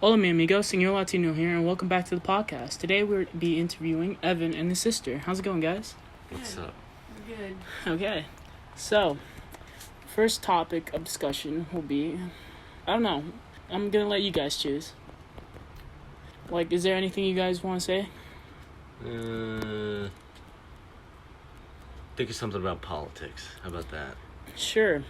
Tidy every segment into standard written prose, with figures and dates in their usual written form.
Hola, mi amigo, Señor Latino here, and welcome back to the podcast. Today we'll be interviewing Evan and his sister. How's it going, guys? What's up? Good. Okay, so, first topic of discussion will be, I don't know, I'm gonna let you guys choose. Like, is there anything you guys want to say? Think of something about politics. How about that? Sure.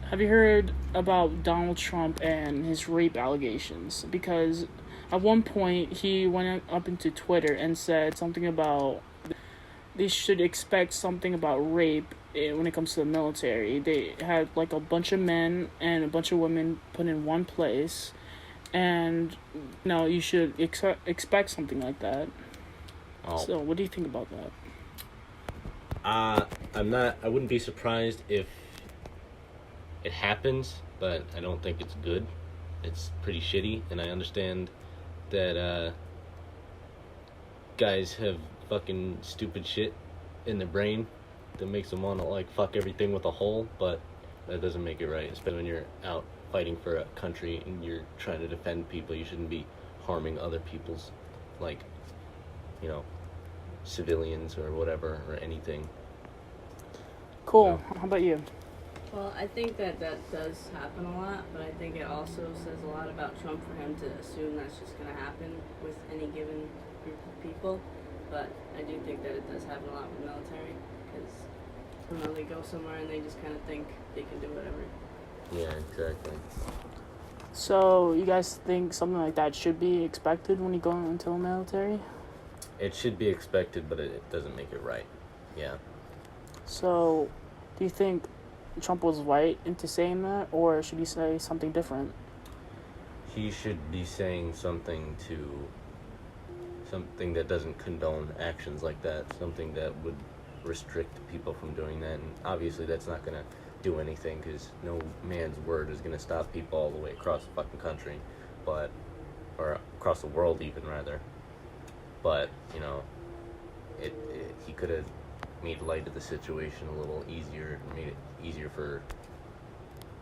Have you heard about Donald Trump and his rape allegations? Because at one point he went up into Twitter and said something about they should expect something about rape when it comes to the military. They had like a bunch of men and a bunch of women put in one place, and you should expect something like that. Oh. So, what do you think about that? I wouldn't be surprised if it happens, but I don't think it's good. It's pretty shitty, and I understand that guys have fucking stupid shit in their brain that makes them want to like fuck everything with a hole, but that doesn't make it right. Especially when you're out fighting for a country and you're trying to defend people. You shouldn't be harming other people's, like, civilians or whatever or anything. Cool. How about you? Well, I think that does happen a lot, but I think it also says a lot about Trump for him to assume that's just going to happen with any given group of people. But I do think that it does happen a lot with the military, because they go somewhere and they just kind of think they can do whatever. Yeah, exactly. So, you guys think something like that should be expected when you go into the military? It should be expected, but it doesn't make it right. Yeah. So, do you think Trump was right into saying that, or should he say something different? He should be saying something that doesn't condone actions like that, something that would restrict people from doing that, and obviously that's not going to do anything, because no man's word is going to stop people all the way across the fucking country, or across the world even, rather. But, he could have made light of the situation a little easier, made it easier for,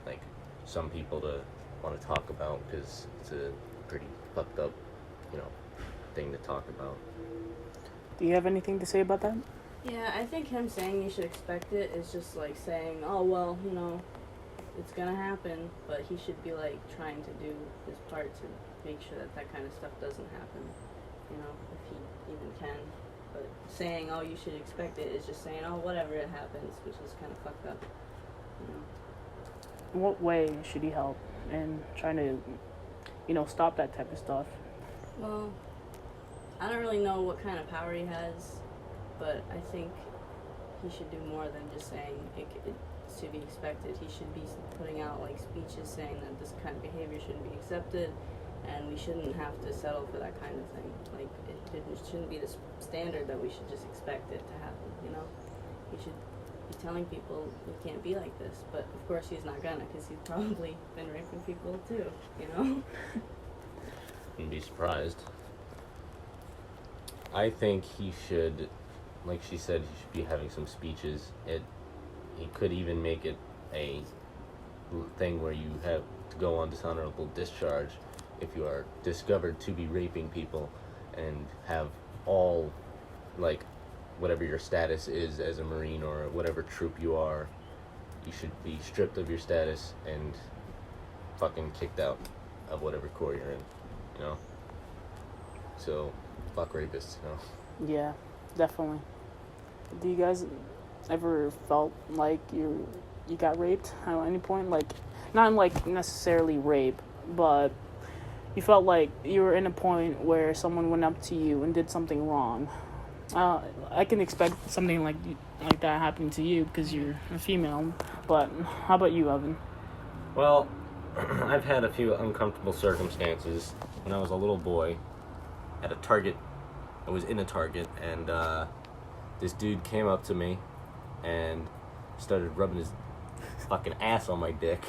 like, some people to want to talk about, because it's a pretty fucked up, thing to talk about. Do you have anything to say about that? Yeah, I think him saying you should expect it is just like saying, oh, well, it's going to happen, but he should be, like, trying to do his part to make sure that kind of stuff doesn't happen, if he even can. But saying, oh, you should expect it is just saying, oh, whatever, it happens, which is kind of fucked up, In what way should he help in trying to, stop that type of stuff? Well, I don't really know what kind of power he has, but I think he should do more than just saying it's to be expected. He should be putting out, like, speeches saying that this kind of behavior shouldn't be accepted, and we shouldn't have to settle for that kind of thing. Like, it shouldn't be this standard that we should just expect it to happen, He should be telling people you can't be like this, but of course he's not gonna, because he's probably been raping people too, Wouldn't be surprised. I think he should, like she said, he should be having some speeches. He could even make it a thing where you have to go on dishonorable discharge if you are discovered to be raping people, and have all, like, whatever your status is as a Marine or whatever troop you are, you should be stripped of your status and fucking kicked out of whatever corps you're in, So, fuck rapists, Yeah, definitely. Do you guys ever felt like you got raped at any point? Like, not like necessarily rape, but you felt like you were in a point where someone went up to you and did something wrong. I can expect something like that happening to you because you're a female, but how about you, Evan? Well, I've had a few uncomfortable circumstances. When I was a little boy, at a Target, I was in a Target, and this dude came up to me and started rubbing his fucking ass on my dick.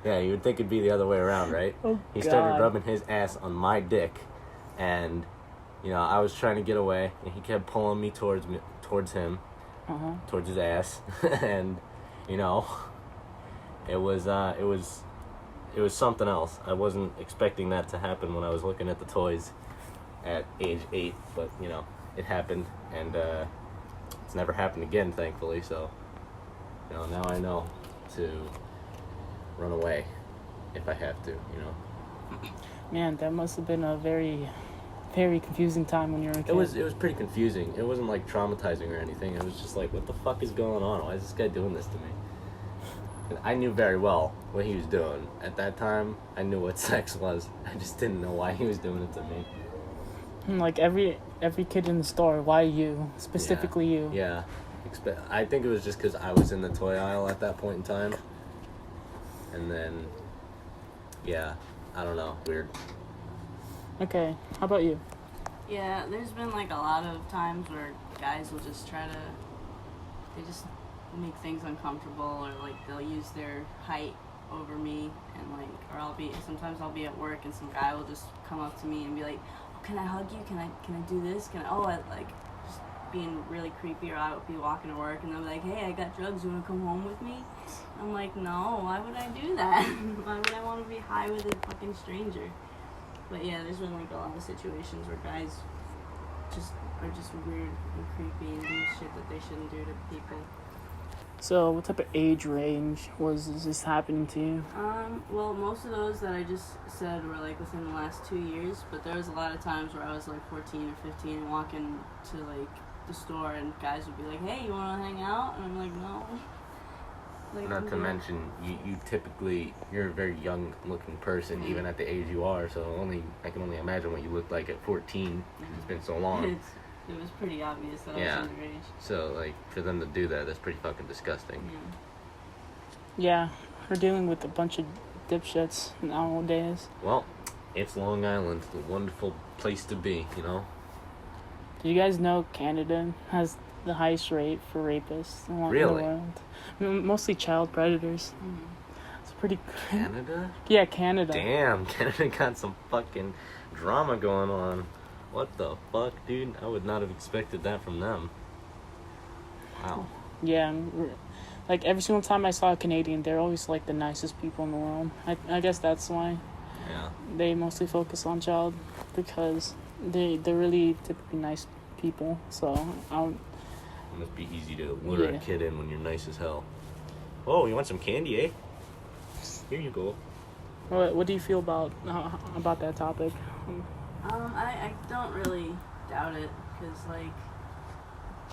Yeah, you would think it'd be the other way around, right? Oh, he God. started rubbing his ass on my dick, and I was trying to get away, and he kept pulling me towards him, towards his ass, and it was it was something else. I wasn't expecting that to happen when I was looking at the toys at age 8, but you know, it happened, and it's never happened again, thankfully. So, you know, now I know to run away if I have to. You know. Man, that must have been a very, very confusing time when you were a kid. It was pretty confusing. It wasn't like traumatizing or anything. It was just like, what the fuck is going on? Why is this guy doing this to me? And I knew very well what he was doing. At that time, I knew what sex was. I just didn't know why he was doing it to me. Like every kid in the store, why you? Specifically you. Yeah. I think it was just because I was in the toy aisle at that point in time. And then, yeah, I don't know, weird. Okay, how about you? Yeah, there's been like a lot of times where guys will just they just make things uncomfortable, or like they'll use their height over me, and like, or sometimes I'll be at work and some guy will just come up to me and be like, oh, can I hug you? Can I do this? I like just being really creepy, or I would be walking to work and they'll be like, hey, I got drugs, you wanna come home with me? I'm like, no, why would I do that? Why would I want to be high with a fucking stranger? But yeah, there's been like a lot of situations where guys are just weird and creepy and do shit that they shouldn't do to people. So, what type of age range was this happening to you? Well, most of those that I just said were like within the last 2 years, but there was a lot of times where I was like 14 or 15 and walking to like the store and guys would be like, hey, you want to hang out? And I'm like, no. Like, Not to mention, you're a very young looking person, Mm-hmm. even at the age you are, so I can only imagine what you looked like at 14. It's been so long. It was pretty obvious that Yeah. I was underage. So, like, for them to do that's pretty fucking disgusting. Yeah, we're dealing with a bunch of dipshits nowadays. Well, it's Long Island, the wonderful place to be, you know? Do you guys know Canada has the highest rate for rapists in the Really? world? Mostly child predators. It's pretty... Canada? Yeah, Canada. Damn, Canada got some fucking drama going on. What the fuck, dude? I would not have expected that from them. Wow. Yeah, like every single time I saw a Canadian, they're always like the nicest people in the world. I guess that's why Yeah. they mostly focus on child, because they're really typically nice people. So It must be easy to lure a Yeah. kid in when you're nice as hell. Oh, you want some candy, eh? Here you go. what do you feel about that topic? I don't really doubt it, because like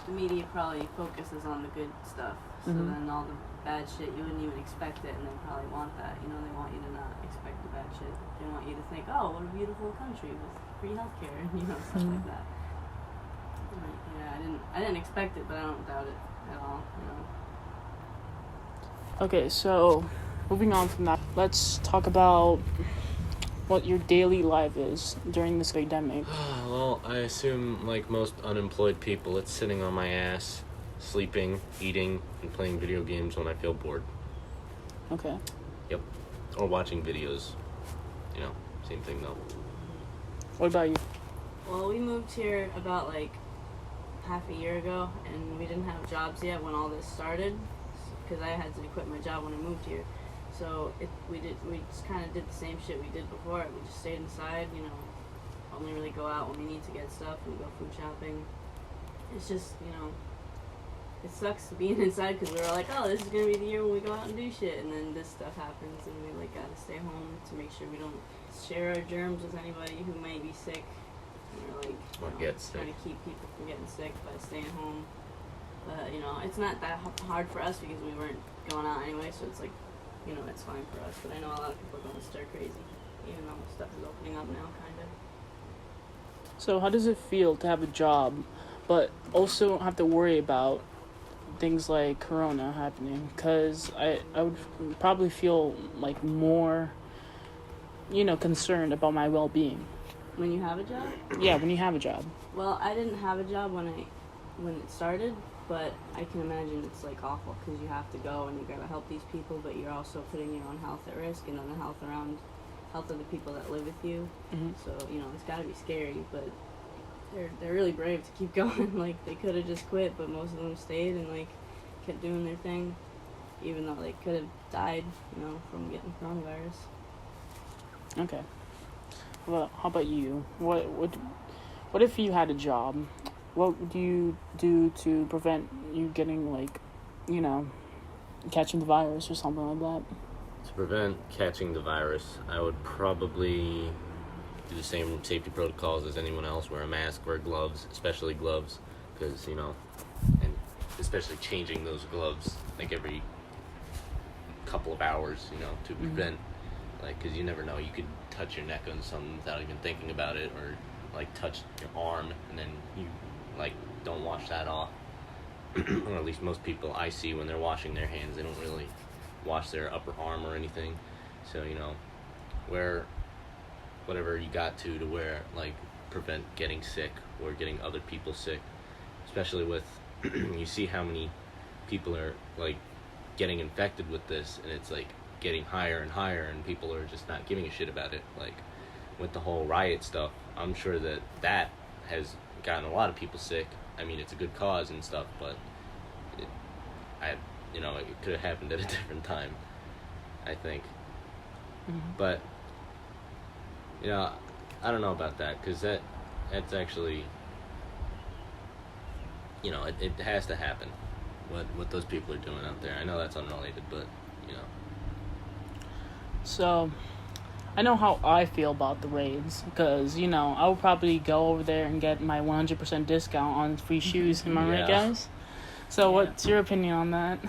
the media probably focuses on the good stuff, so Mhm. then all the bad shit, you wouldn't even expect it, and they probably want that. You know, they want you to not expect the bad shit. They want you to think, oh, what a beautiful country with free healthcare, and stuff like that. Yeah, I didn't expect it, but I don't doubt it at all. Okay, so moving on from that, let's talk about what your daily life is during this pandemic. Well, I assume, like most unemployed people, it's sitting on my ass, sleeping, eating, and playing video games when I feel bored. Okay. Yep. Or watching videos. You know, same thing though. What about you? Well, we moved here about like half a year ago, and we didn't have jobs yet when all this started, because I had to quit my job when I moved here. So we just kind of did the same shit we did before. We just stayed inside, only really go out when we need to get stuff and go food shopping. It's just, it sucks being inside, because we were like, oh, this is going to be the year when we go out and do shit, and then this stuff happens, and we like gotta stay home to make sure we don't share our germs with anybody who might be sick. And we're like, Or get sick. trying to keep people from getting sick by staying home. But, it's not that hard for us because we weren't going out anyway, so it's like, it's fine for us. But I know a lot of people are going stir crazy, even though stuff is opening up now, kind of. So how does it feel to have a job, but also don't have to worry about things like Corona happening? Because I would probably feel like more, concerned about my well-being. When you have a job? Yeah, when you have a job. Well, I didn't have a job when it started, but I can imagine it's like awful, because you have to go and you gotta help these people, but you're also putting your own health at risk, and then the health of the people that live with you. Mm-hmm. So it's gotta be scary, but they're really brave to keep going. Like, they could have just quit, but most of them stayed and like kept doing their thing, even though they could have died, from getting coronavirus. Okay. Well, how about you? What if you had a job? What would you do to prevent you getting like, you know, catching the virus or something like that? To prevent catching the virus, I would probably do the same safety protocols as anyone else. Wear a mask, wear gloves, especially gloves, because, and especially changing those gloves like every couple of hours, to prevent, because you never know, you could touch your neck on something without even thinking about it, or like touch your arm and then you like don't wash that off. Or at least most people I see, when they're washing their hands, they don't really wash their upper arm or anything. So, wear whatever you got to wear, like, prevent getting sick or getting other people sick, especially with you see how many people are like getting infected with this, and it's like getting higher and higher, and people are just not giving a shit about it. Like with the whole riot stuff, I'm sure that has gotten a lot of people sick. I mean, it's a good cause and stuff, but it could have happened at a different time, I think. But I don't know about that, because that's actually, it has to happen. What those people are doing out there. I know that's unrelated, but So, I know how I feel about the raids, because, I would probably go over there and get my 100% discount on free shoes. Am I right, guys? So, what's your opinion on that?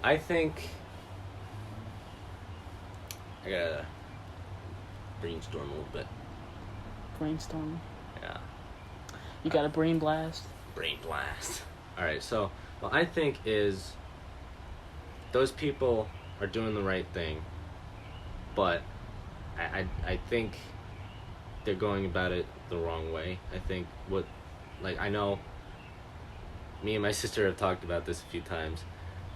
I think I gotta brainstorm a little bit. Brainstorm. Yeah. You got a brain blast? Brain blast. Alright, so what I think is those people are doing the right thing, but I think they're going about it the wrong way. I think I know me and my sister have talked about this a few times.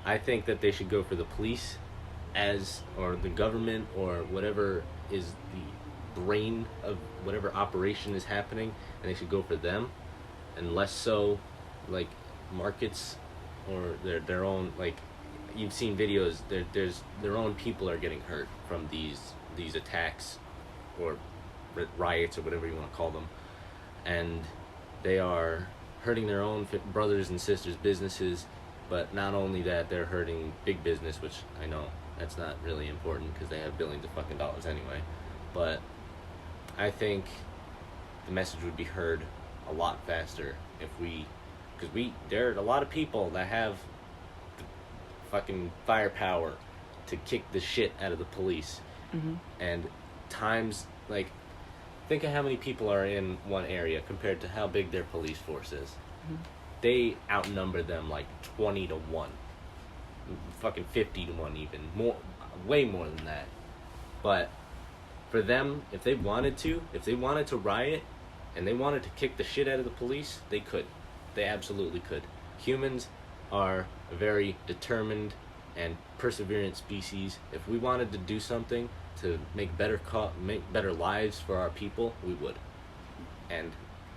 I think that they should go for the police or the government, or whatever is the brain of whatever operation is happening, and they should go for them, and less so like markets or their own, like, you've seen videos, there's their own people are getting hurt from these attacks or riots or whatever you want to call them, and they are hurting their own brothers and sisters' businesses. But not only that, they're hurting big business, which I know that's not really important because they have billions of fucking dollars anyway. But I think the message would be heard a lot faster if because there are a lot of people that have the fucking firepower to kick the shit out of the police. And times, like, think of how many people are in one area compared to how big their police force is. They outnumber them like 20 to 1. Fucking 50 to 1 even. More, way more than that. But for them, if they wanted to riot and they wanted to kick the shit out of the police, they could. They absolutely could. Humans are a very determined and perseverant species. If we wanted to do something to make better lives for our people, we would. And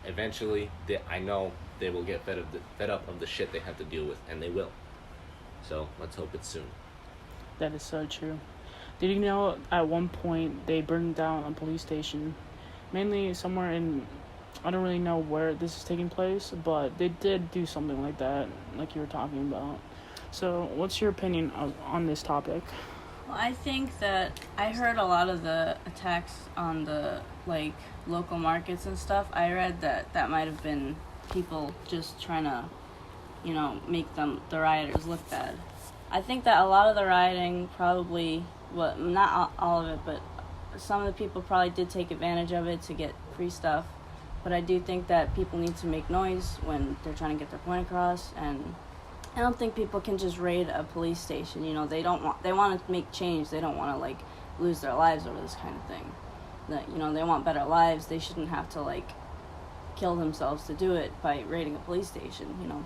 eventually, I know they will get fed up of the shit they have to deal with, and they will. So let's hope it's soon. That is so true. Did you know at one point they burned down a police station, mainly somewhere in, I don't really know where this is taking place, but they did do something like that, like you were talking about. So what's your opinion on this topic? Well, I think that I heard a lot of the attacks on the, like, local markets and stuff. I read that might have been people just trying to, make the rioters look bad. I think that a lot of the rioting probably, not all of it, but some of the people probably did take advantage of it to get free stuff. But I do think that people need to make noise when they're trying to get their point across, and I don't think people can just raid a police station. They want to make change. They don't want to, like, lose their lives over this kind of thing. That, they want better lives. They shouldn't have to, like, kill themselves to do it by raiding a police station.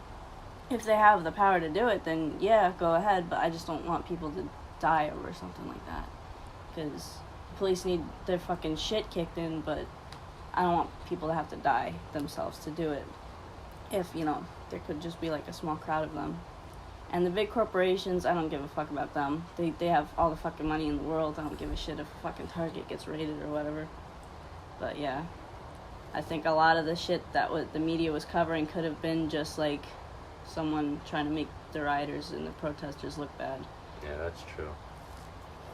If they have the power to do it, then yeah, go ahead. But I just don't want people to die over something like that, because police need their fucking shit kicked in. But I don't want people to have to die themselves to do it. If there could just be like a small crowd of them. And the big corporations, I don't give a fuck about them. They have all the fucking money in the world. I don't give a shit if fucking Target gets raided or whatever. But yeah, I think a lot of the shit that the media was covering could have been just like someone trying to make the rioters and the protesters look bad. Yeah, that's true.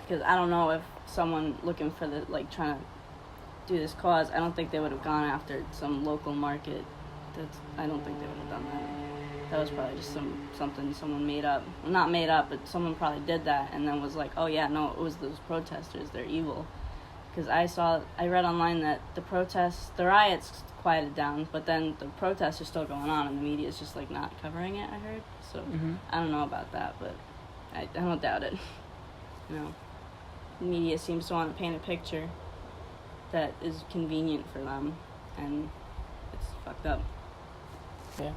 Because I don't know if someone looking for the, like, trying to do this cause, I don't think they would have gone after some local market. I don't think they would have done that. That was probably just something someone made up. Well, not made up, but someone probably did that and then was like, oh yeah, no, it was those protesters, they're evil. Because I read online that the riots quieted down, but then the protests are still going on and the media's just, like, not covering it, I heard. So, I don't know about that, but I don't doubt it. You know, the media seems to want to paint a picture that is convenient for them, and it's fucked up. Yeah.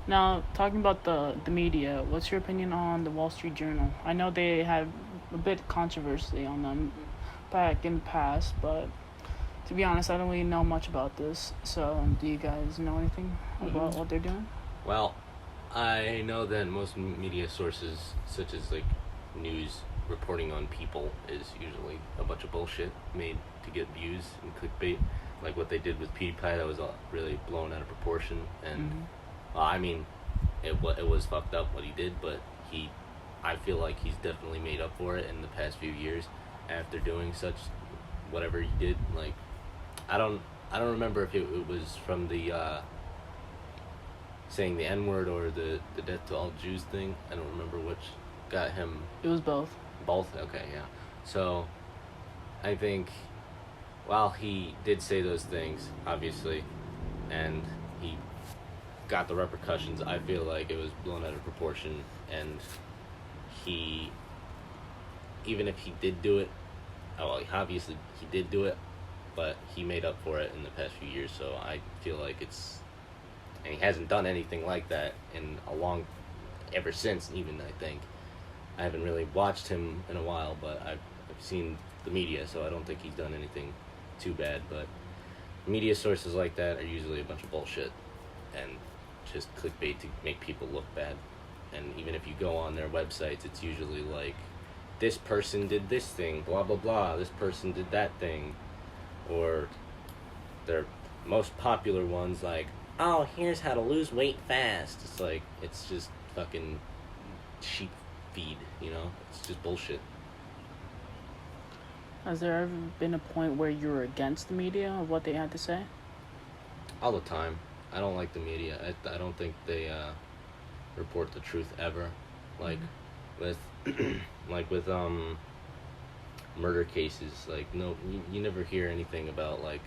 Now, talking about the media, what's your opinion on the Wall Street Journal? I know they had a bit of controversy on them back in the past, but to be honest, I don't really know much about this. So, do you guys know anything about what they're doing? Well, I know that most media sources, such as, like, news reporting on people, is usually a bunch of bullshit made to get views and clickbait. Like what they did with PewDiePie, that was really blown out of proportion. And, I mean, it was fucked up what he did, but I feel like he's definitely made up for it in the past few years after doing such whatever he did. Like, I don't remember if it was from the saying the N-word or the death to all Jews thing. I don't remember which got him. It was both. Both? Okay, yeah. So, I think while he did say those things, obviously, and he got the repercussions, I feel like it was blown out of proportion, and even if he did do it, obviously he did do it, but he made up for it in the past few years, so I feel like and he hasn't done anything like that ever since, even, I think. I haven't really watched him in a while, but I've seen the media, so I don't think he's done anything too bad, but media sources like that are usually a bunch of bullshit and just clickbait to make people look bad. And even if you go on their websites, it's usually like, this person did this thing, blah blah blah, this person did that thing, or their most popular ones like, oh, here's how to lose weight fast. It's like, it's just fucking sheep feed, you know? It's just bullshit. Has there ever been a point where you were against the media of what they had to say? All the time. I don't like the media. I don't think they report the truth ever. Like with murder cases, like, no, you never hear anything about, like,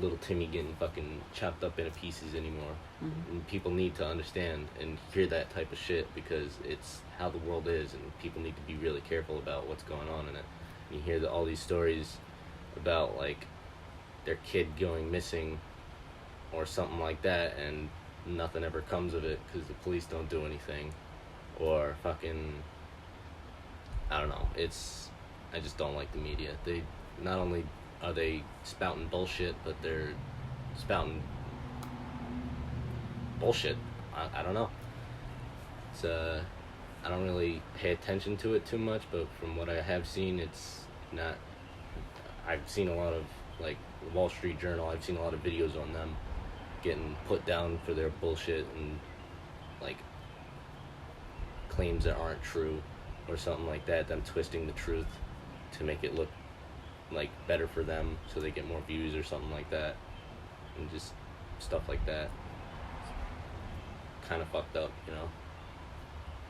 little Timmy getting fucking chopped up into pieces anymore. And people need to understand and hear that type of shit, because it's how the world is, and people need to be really careful about what's going on in it. You hear all these stories about, like, their kid going missing or something like that, and nothing ever comes of it because the police don't do anything, or fucking, I don't know. I just don't like the media. They not only are they spouting bullshit, but they're spouting bullshit. I don't know. It's I don't really pay attention to it too much, but from what I have seen, it's not. I've seen a lot of, like, Wall Street Journal. I've seen a lot of videos on them getting put down for their bullshit and, like, claims that aren't true or something like that. Them twisting the truth to make it look like better for them so they get more views or something like that, and just stuff like that. Kind of fucked up, you know.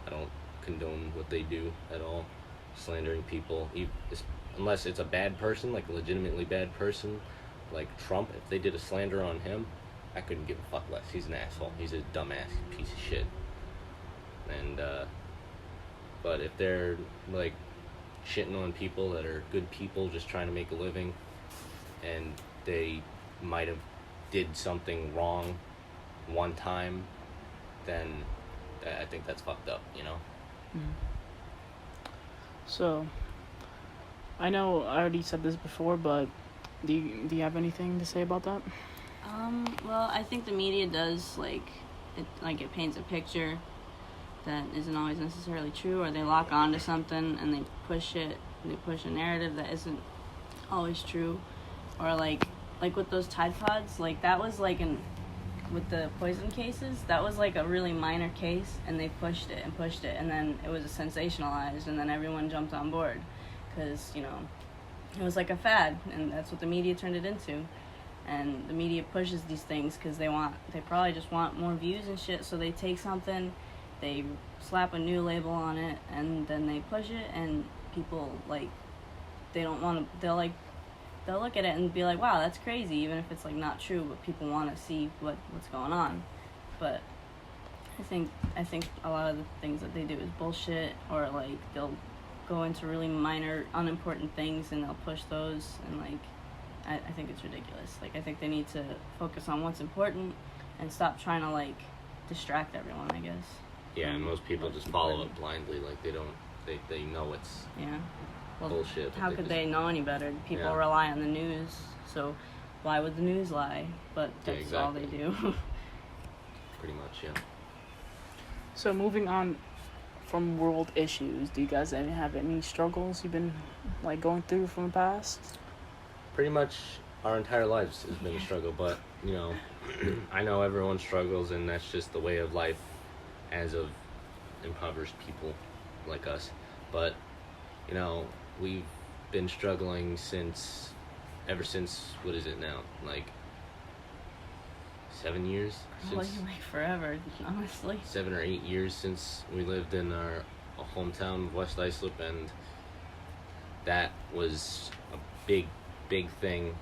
I don't condone what they do at all, slandering people, unless it's a bad person, like a legitimately bad person, like Trump. If they did a slander on him, I couldn't give a fuck less. He's an asshole. He's a dumbass piece of shit. And but if they're, like, shitting on people that are good people just trying to make a living, and they might have did something wrong one time, then I think that's fucked up, you know? So, I know I already said this before, but do you have anything to say about that? Well, I think the media does, it paints a picture that isn't always necessarily true, or they lock onto something and they push it, and they push a narrative that isn't always true, or like with those Tide Pods, like that was like with the poison cases, that was like a really minor case, and they pushed it, and then it was sensationalized, and then everyone jumped on board, because, you know, it was like a fad, and that's what the media turned it into. And the media pushes these things because they probably just want more views and shit, so they take something, they slap a new label on it, and then they push it, and people, like, they don't want to, they'll look at it and be like, wow, that's crazy, even if it's, like, not true, but people want to see what's going on. But I think a lot of the things that they do is bullshit, or, like, they'll go into really minor, unimportant things, and they'll push those, and, like, I think it's ridiculous. Like, I think they need to focus on what's important and stop trying to, like, distract everyone, I guess. Yeah, and most people just follow it blindly, like, they know it's bullshit. How could they know any better? People rely on the news, so why would the news lie? But that's all they do. Pretty much, yeah. So moving on from world issues, do you guys have any struggles you've been, like, going through from the past? Pretty much our entire lives has been a struggle, but, you know, I know everyone struggles, and that's just the way of life as of impoverished people like us. But, you know, we've been struggling ever since, what is it now, like 7 years? Like forever, honestly. 7 or 8 years since we lived in our hometown of West Islip, and that was a big thing.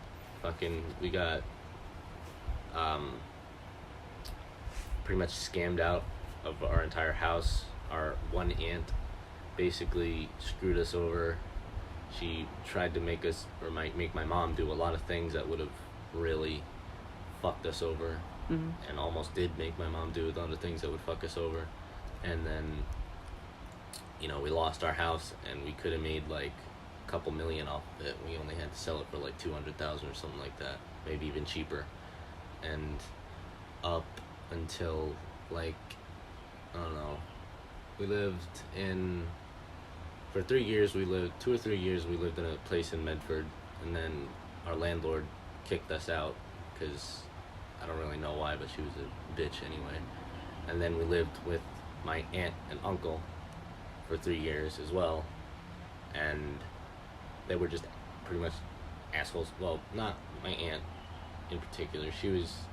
We got pretty much scammed out of our entire house. Our one aunt basically screwed us over. She tried to make my mom do a lot of things that would have really fucked us over. Mm-hmm. And almost did make my mom do a lot of things that would fuck us over. And then, you know, we lost our house, and we could have made like a couple million off of it. We only had to sell it for like $200,000 or something like that, maybe even cheaper. And up until, like, I don't know, for 2 or 3 years we lived in a place in Medford, and then our landlord kicked us out, because I don't really know why, but she was a bitch anyway. And then we lived with my aunt and uncle for 3 years as well, and they were just pretty much assholes. Well, not my aunt in particular. She was,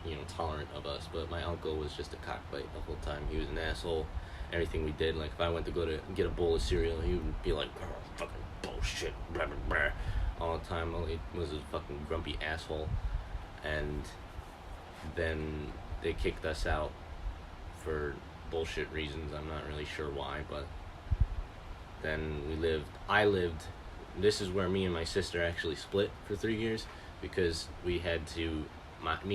you know, tolerant of us, but my uncle was just a cockbite the whole time. He was an asshole. Everything we did, like if I went to go to get a bowl of cereal, he would be like, oh, fucking bullshit, blah, blah, blah, all the time. Well, he was a fucking grumpy asshole. And then they kicked us out for bullshit reasons. I'm not really sure why, but then this is where me and my sister actually split for 3 years, because me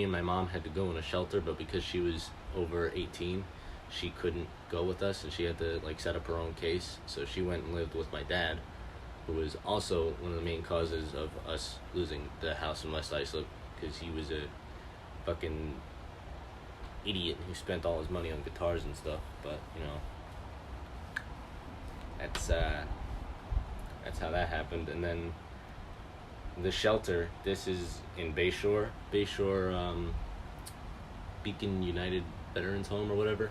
and my mom had to go in a shelter, but because she was over 18, she couldn't go with us, and she had to, like, set up her own case. So she went and lived with my dad, who was also one of the main causes of us losing the house in West Islip, because he was a fucking idiot who spent all his money on guitars and stuff. But, you know, that's how that happened. And then the shelter, this is in Bayshore, Beacon United Veterans Home or whatever.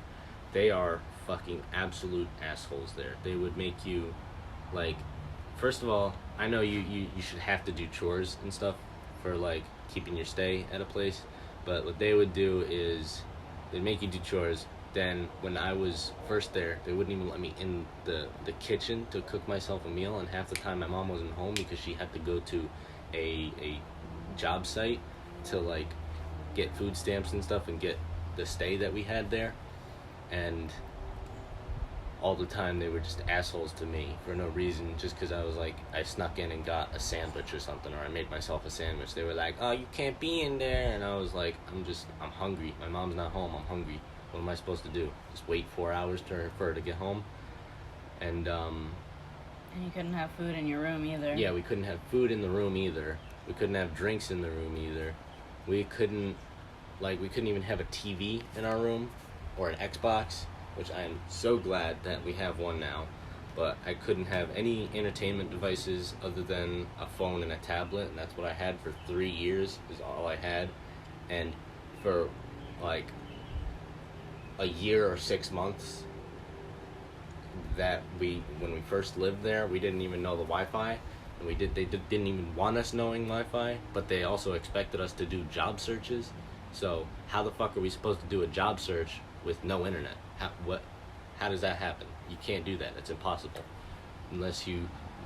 They are fucking absolute assholes there. They would make you, like, first of all, I know you should have to do chores and stuff for, like, keeping your stay at a place, but what they would do is they'd make you do chores. Then when I was first there, they wouldn't even let me in the kitchen to cook myself a meal, and half the time my mom wasn't home because she had to go to a job site to, like, get food stamps and stuff and get the stay that we had there. And all the time they were just assholes to me for no reason, just because I was like, I snuck in and got a sandwich or something, or I made myself a sandwich. They were like, oh, you can't be in there. And I was like, I'm hungry. My mom's not home. I'm hungry. What am I supposed to do? Just wait 4 hours for her to get home? And you couldn't have food in your room either. Yeah, we couldn't have food in the room either. We couldn't have drinks in the room either. We couldn't even have a TV in our room, or an Xbox, which I am so glad that we have one now. But I couldn't have any entertainment devices other than a phone and a tablet, and that's what I had for 3 years, is all I had. And for like a year or 6 months when we first lived there, we didn't even know the Wi-Fi, and didn't even want us knowing Wi-Fi, but they also expected us to do job searches. So how the fuck are we supposed to do a job search with no internet? How does that happen? You can't do that. It's impossible. Unless we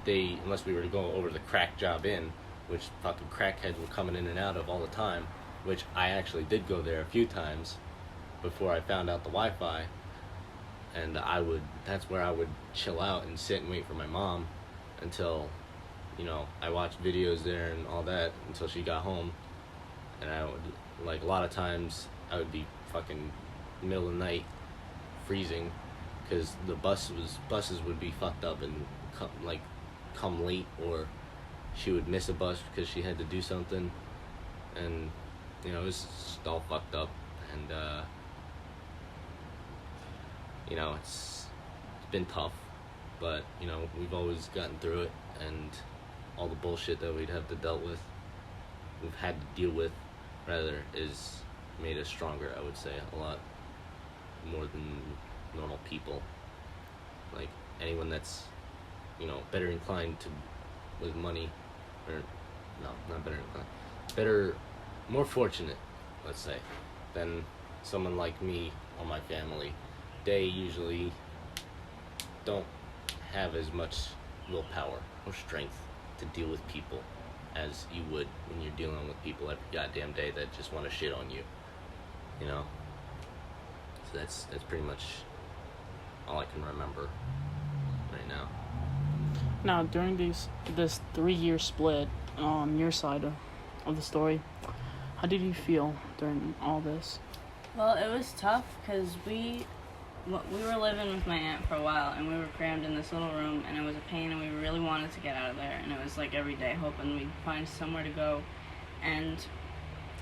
were to go over the crack job in, which fucking crackheads were coming in and out of all the time, which I actually did go there a few times before I found out the Wi-Fi. And that's where I would chill out and sit and wait for my mom until, I watched videos there and all that until she got home. And I would, like, a lot of times I would be fucking middle of the night freezing because the buses would be fucked up and come late, or she would miss a bus because she had to do something, and it was just all fucked up. And it's been tough, but we've always gotten through it, and all the bullshit that we've had to deal with rather, is made us stronger. I would say a lot more than normal people. Like anyone that's better inclined with money, or no, not better inclined, more fortunate, let's say, than someone like me or my family. They usually don't have as much willpower or strength to deal with people as you would when you're dealing with people every goddamn day that just want to shit on you. So that's pretty much all I can remember right now. Now, during this 3-year split on your side of the story, how did you feel during all this? Well, it was tough because we were living with my aunt for a while, and we were crammed in this little room, and it was a pain, and we really wanted to get out of there, and it was like every day hoping we'd find somewhere to go, and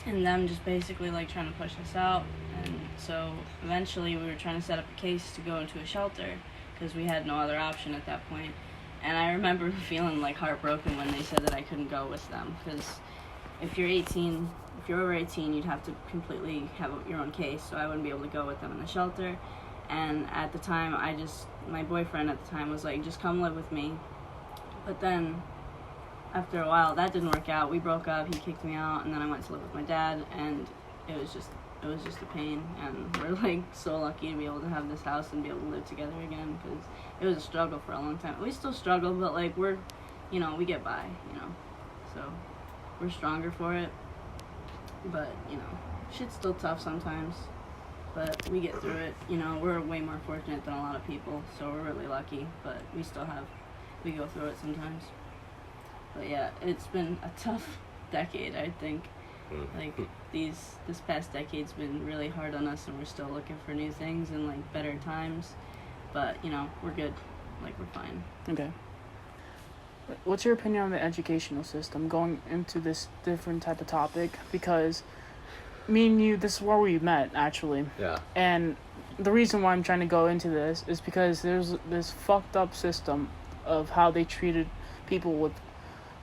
them just basically like trying to push us out. And so eventually we were trying to set up a case to go into a shelter because we had no other option at that point. And I remember feeling like heartbroken when they said that I couldn't go with them, because if you're over 18, you'd have to completely have your own case, so I wouldn't be able to go with them in the shelter. And at the time, my boyfriend at the time was like, just come live with me. But then after a while, that didn't work out. We broke up, he kicked me out, and then I went to live with my dad, and it was just a pain. And we're like so lucky to be able to have this house and be able to live together again, because it was a struggle for a long time. We still struggle, but like we get by, so we're stronger for it. But shit's still tough sometimes, but we get through it. We're way more fortunate than a lot of people, so we're really lucky, but we go through it sometimes. But yeah, it's been a tough decade, I think. Like this past decade's been really hard on us, and we're still looking for new things and like better times. But we're good. Like, we're fine. Okay. What's your opinion on the educational system, going into this different type of topic? Because me and you, this is where we met, actually. Yeah. And the reason why I'm trying to go into this is because there's this fucked up system of how they treated people with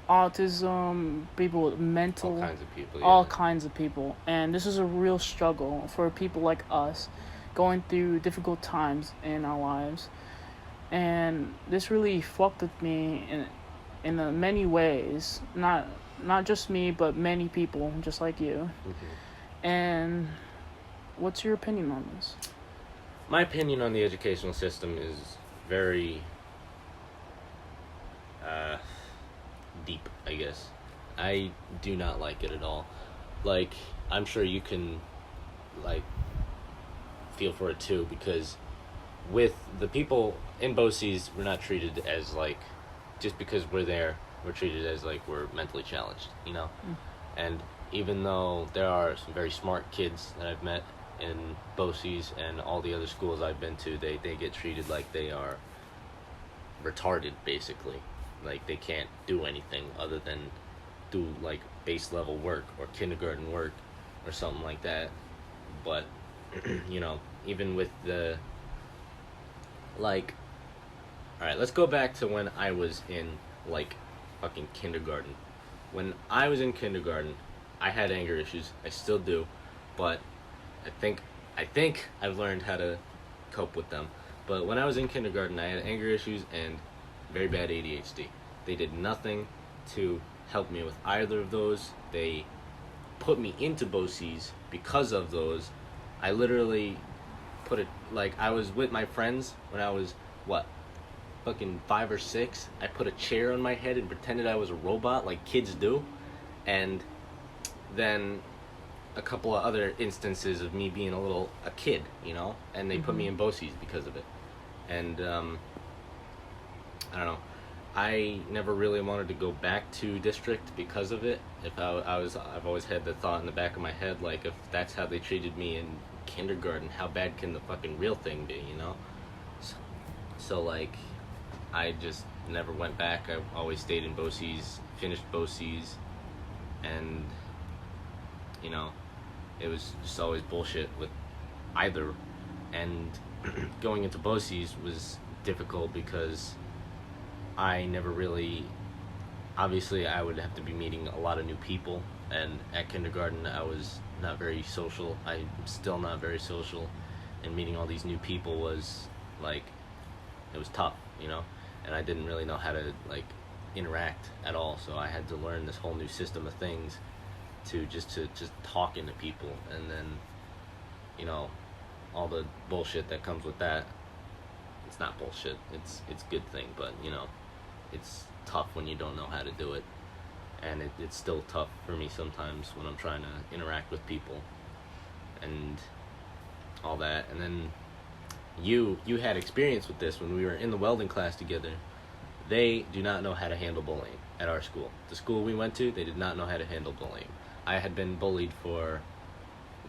autism, people with mental... All kinds of people, yeah. All kinds of people. And this is a real struggle for people like us, going through difficult times in our lives. And this really fucked with me in many ways. Not just me, but many people just like you. Mm-hmm. And what's your opinion on this? My opinion on the educational system is very deep, I guess. I do not like it at all. Like, I'm sure you can like feel for it too, because with the people in BOCES, we're not treated as like, just because we're there, we're treated as like we're mentally challenged, And even though there are some very smart kids that I've met in BOCES and all the other schools I've been to, they get treated like they are retarded, basically. Like, they can't do anything other than do like base level work or kindergarten work or something like that. But even with the like, all right, let's go back to when I was in like fucking kindergarten. When I was in kindergarten, I had anger issues. I still do, but I think I've learned how to cope with them. But when I was in kindergarten, I had anger issues and very bad ADHD. They did nothing to help me with either of those. They put me into BOCES because of those. I literally put it, like, I was with my friends when I was, what, fucking 5 or 6. I put a chair on my head and pretended I was a robot like kids do. And then a couple of other instances of me being a kid, you know? And they put me in BOCES because of it. And, I don't know. I never really wanted to go back to district because of it. I've always had the thought in the back of my head, like, if that's how they treated me in kindergarten, how bad can the fucking real thing be, you know? So like, I just never went back. I always stayed in BOCES, finished BOCES, and, you know, it was just always bullshit with either. And going into BOCES was difficult because I never really, obviously I would have to be meeting a lot of new people, and at kindergarten I was not very social. I'm still not very social, and meeting all these new people was like, it was tough, you know, and I didn't really know how to like interact at all, so I had to learn this whole new system of things to just talking to people, and then, you know, all the bullshit that comes with that. It's not bullshit, it's a good thing, but, you know, it's tough when you don't know how to do it, and it's still tough for me sometimes when I'm trying to interact with people and all that. And then you had experience with this when we were in the welding class together. They do not know how to handle bullying at our school. The school we went to, they did not know how to handle bullying. I had been bullied for,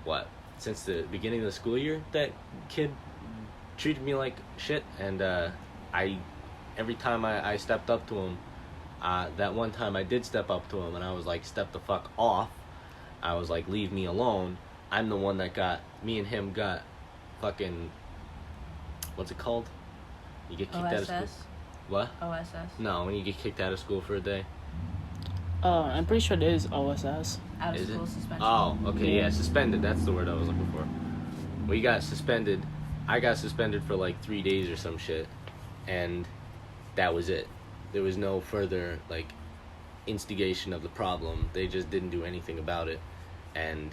what, since the beginning of the school year. That kid treated me like shit, and every time I stepped up to him, that one time I did step up to him, and I was like, step the fuck off. I was like, leave me alone. I'm the one that me and him got fucking, what's it called? You get kicked out of school. What? OSS? No, when you get kicked out of school for a day. I'm pretty sure it is OSS. Out of school suspension. Oh, okay, yeah, suspended. That's the word I was looking for. We got suspended. I got suspended for like 3 days or some shit, and that was it. There was no further like instigation of the problem. They just didn't do anything about it, and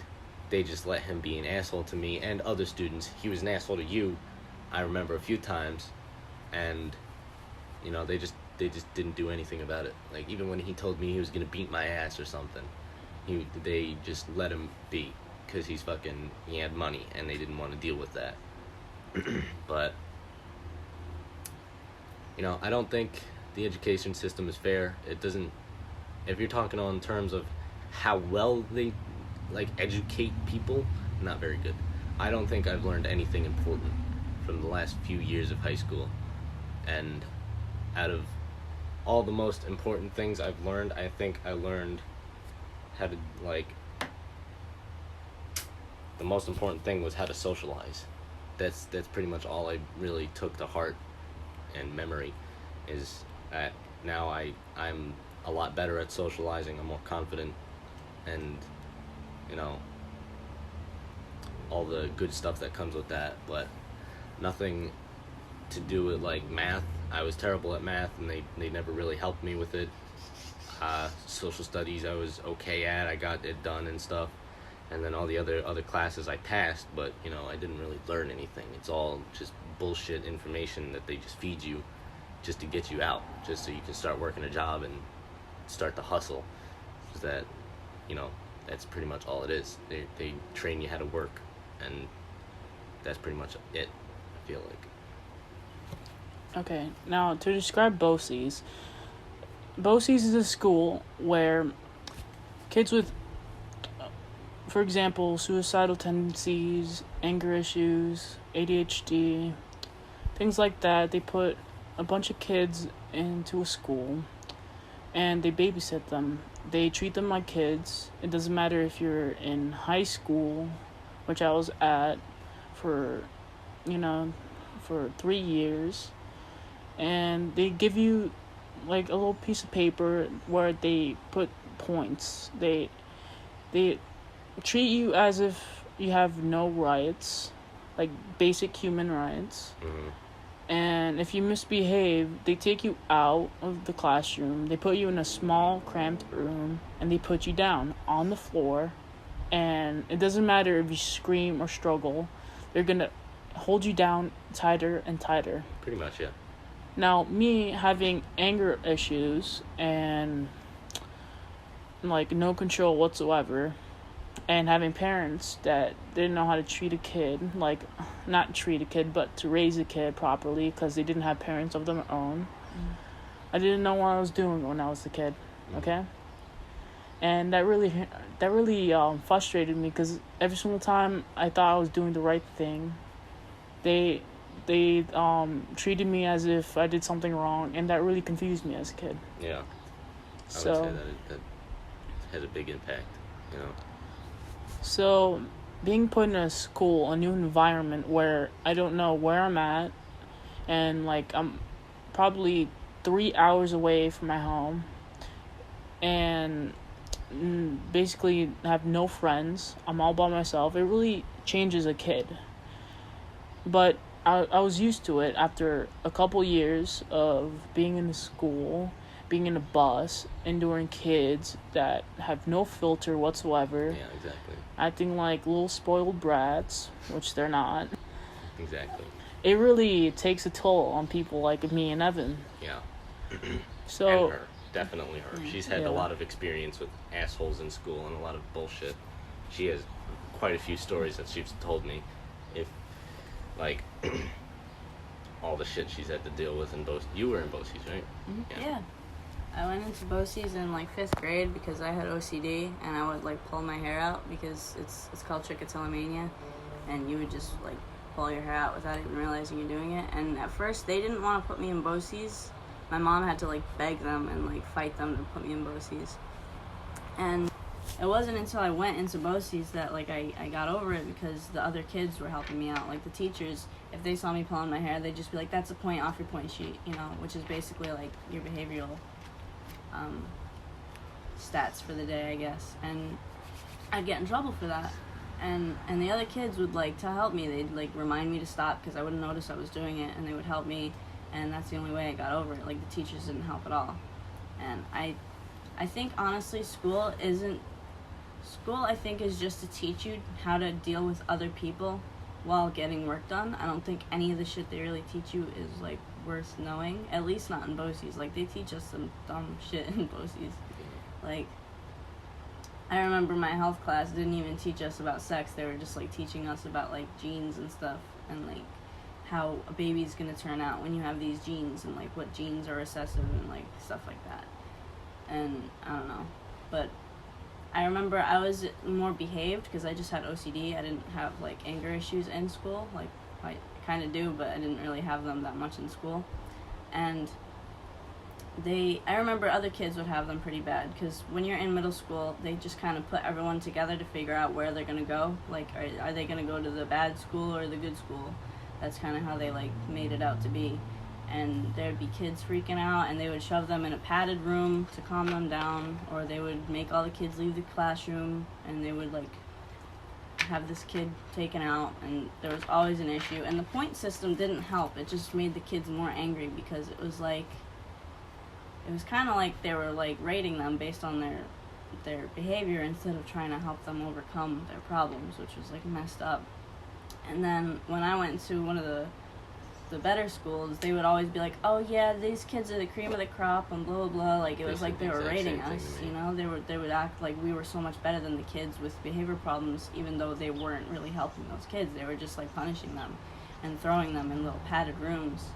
they just let him be an asshole to me and other students. He was an asshole to you, I remember, a few times, and, you know, they just didn't do anything about it. Like, even when he told me he was gonna beat my ass or something, they just let him be, because he had money, and they didn't want to deal with that. But, you know, I don't think the education system is fair. It doesn't, if you're talking on terms of how well they like educate people, not very good. I don't think I've learned anything important from the last few years of high school. And out of all the most important things I've learned, I think I learned how to, like, the most important thing was how to socialize. That's pretty much all I really took to heart and memory, is that now I'm a lot better at socializing. I'm more confident, and, you know, all the good stuff that comes with that, but nothing to do with like math. I was terrible at math, and they never really helped me with it. Social studies I was okay at. I got it done and stuff. And then all the other classes I passed, but, you know, I didn't really learn anything. It's all just bullshit information that they just feed you just to get you out, just so you can start working a job and start to hustle. Is that, you know, that's pretty much all it is. They train you how to work, and that's pretty much it, I feel like. Okay, now to describe BOCES. BOCES is a school where kids with, for example, suicidal tendencies, anger issues, ADHD, things like that, they put a bunch of kids into a school and they babysit them. They treat them like kids. It doesn't matter if you're in high school, which I was at for, you know, for 3 years, and they give you like a little piece of paper where they put points. They treat you as if you have no rights, like basic human rights. Mm-hmm. And if you misbehave, they take you out of the classroom. They put you in a small, cramped room, and they put you down on the floor. And it doesn't matter if you scream or struggle, they're gonna hold you down tighter and tighter. Pretty much, yeah. Now, me having anger issues and like no control whatsoever, and having parents that didn't know how to treat a kid, like not treat a kid, but to raise a kid properly because they didn't have parents of their own. I didn't know what I was doing when I was a kid, okay? And that really frustrated me because every single time I thought I was doing the right thing, they treated me as if I did something wrong, and that really confused me as a kid. Yeah. So, I would say that had a big impact, you know. So, being put in a school, a new environment where I don't know where I'm at, and like I'm probably 3 hours away from my home, and basically have no friends. I'm all by myself. It really changes a kid. But I was used to it after a couple years of being in the school, being in a bus, enduring kids that have no filter whatsoever. Yeah, exactly. Acting like little spoiled brats, which they're not. Exactly. It really takes a toll on people like me and Evan. Yeah. So, and her. Definitely her. She's had a lot of experience with assholes in school and a lot of bullshit. She has quite a few stories that she's told me. If, like, all the shit she's had to deal with in both. You were in BOCES, right? Mm-hmm. Yeah. I went into BOCES in like 5th grade because I had OCD, and I would like pull my hair out because it's called trichotillomania, and you would just like pull your hair out without even realizing you're doing it. And at first they didn't want to put me in BOCES. My mom had to like beg them and like fight them to put me in BOCES. And it wasn't until I went into BOCES that like I got over it because the other kids were helping me out. Like the teachers, if they saw me pulling my hair, they'd just be like, "That's a point off your point sheet," you know, which is basically like your behavioral stats for the day, I guess. And I'd get in trouble for that. And the other kids would like to help me. They'd like remind me to stop because I wouldn't notice I was doing it, and they would help me. And that's the only way I got over it. Like, the teachers didn't help at all. And I think, honestly, school I think, is just to teach you how to deal with other people while getting work done. I don't think any of the shit they really teach you is, like, worth knowing. At least not in BOCES. Like, they teach us some dumb shit in BOCES. Like, I remember my health class didn't even teach us about sex. They were just, like, teaching us about, like, genes and stuff. And, like, how a baby's gonna turn out when you have these genes, and like what genes are recessive and like stuff like that. And I don't know, but I remember I was more behaved because I just had OCD. I didn't have like anger issues in school. Like I kind of do, but I didn't really have them that much in school. And I remember other kids would have them pretty bad because when you're in middle school, they just kind of put everyone together to figure out where they're gonna go. Like, are they gonna go to the bad school or the good school? That's kind of how they, like, made it out to be. And there'd be kids freaking out, and they would shove them in a padded room to calm them down, or they would make all the kids leave the classroom, and they would, like, have this kid taken out, and there was always an issue. And the point system didn't help. It just made the kids more angry because it was, like, it was kind of like they were, like, rating them based on their behavior instead of trying to help them overcome their problems, which was, like, messed up. And then when I went to one of the better schools, they would always be like, "Oh yeah, these kids are the cream of the crop," and blah blah blah. Like, it was like they were rating us, you know. They would act like we were so much better than the kids with behavior problems, even though they weren't really helping those kids. They were just like punishing them and throwing them in little padded rooms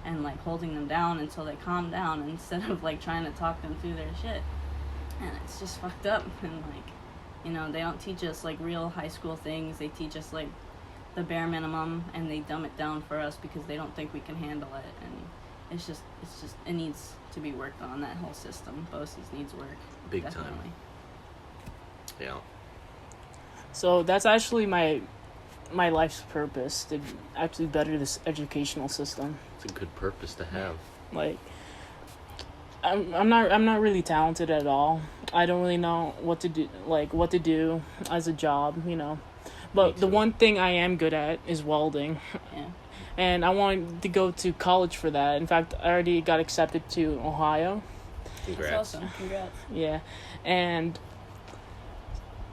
and like holding them down until they calmed down instead of like trying to talk them through their shit. And it's just fucked up. And like, you know, they don't teach us like real high school things. They teach us like the bare minimum, and they dumb it down for us because they don't think we can handle it. And it's just it needs to be worked on. That whole system, BOCES, needs work. Big definitely. time. Yeah. So that's actually my my life's purpose to actually better this educational system. It's a good purpose to have. Like, I'm not really talented at all. I don't really know what to do as a job, you know. But the one thing I am good at is welding. Yeah. And I wanted to go to college for that. In fact, I already got accepted to Ohio. Congrats. That's awesome. Congrats. Yeah. And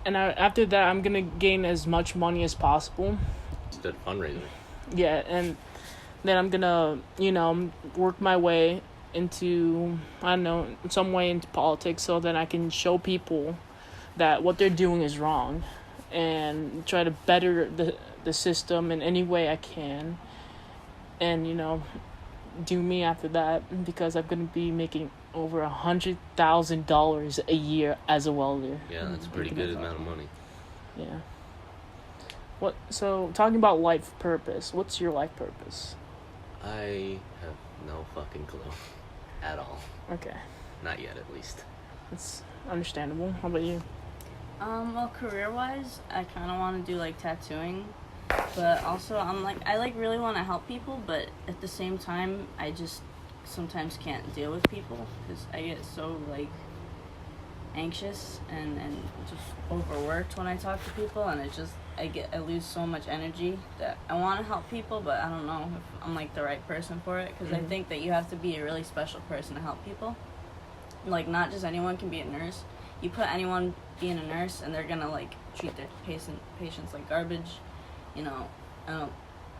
after that, I'm going to gain as much money as possible. It's a fundraiser. Yeah, and then I'm going to, you know, work my way into, I don't know, some way into politics so that I can show people that what they're doing is wrong and try to better the system in any way I can. And, you know, do me after that, because I'm going to be making over $100,000 a year as a welder. Yeah, that's a pretty good amount of money. Yeah. So, talking about life purpose, what's your life purpose? I have no fucking clue. At all. Okay. Not yet, at least. That's understandable. How about you? Well, career-wise, I kind of want to do, like, tattooing. But also, I really want to help people, but at the same time, I just sometimes can't deal with people because I get so, like, anxious and just overworked when I talk to people, and I lose so much energy that I want to help people, but I don't know if I'm, like, the right person for it, because I think that you have to be a really special person to help people. Like, not just anyone can be a nurse. You put anyone being a nurse, and they're gonna, like, treat their patients like garbage. You know, I don't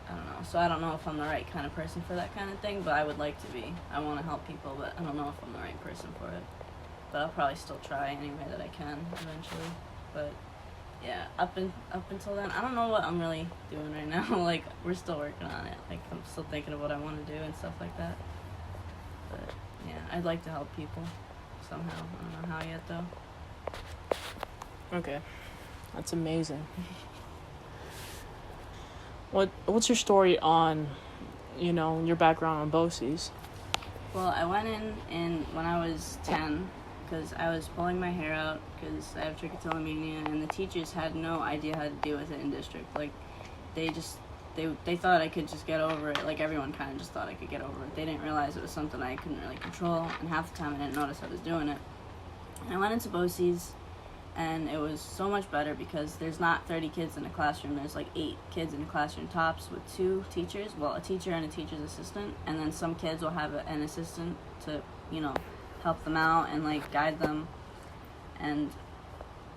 know. So I don't know if I'm the right kind of person for that kind of thing, but I would like to be. I want to help people, but I don't know if I'm the right person for it. But I'll probably still try any way that I can eventually. But yeah, up until then, I don't know what I'm really doing right now. Like, we're still working on it. Like, I'm still thinking of what I want to do and stuff like that. But yeah, I'd like to help people somehow. I don't know how yet though. Okay. That's amazing. What's your story on, you know, your background on BOCES? Well, I went in when I was 10 because I was pulling my hair out because I have trichotillomania, and the teachers had no idea how to deal with it in district. Like, they thought I could just get over it. Like, everyone kind of just thought I could get over it. They didn't realize it was something I couldn't really control, and half the time I didn't notice I was doing it. And I went into BOCES, and it was so much better because there's not 30 kids in a classroom. There's like 8 kids in a classroom tops with 2 teachers. Well, a teacher and a teacher's assistant. And then some kids will have an assistant to, you know, help them out and, like, guide them. And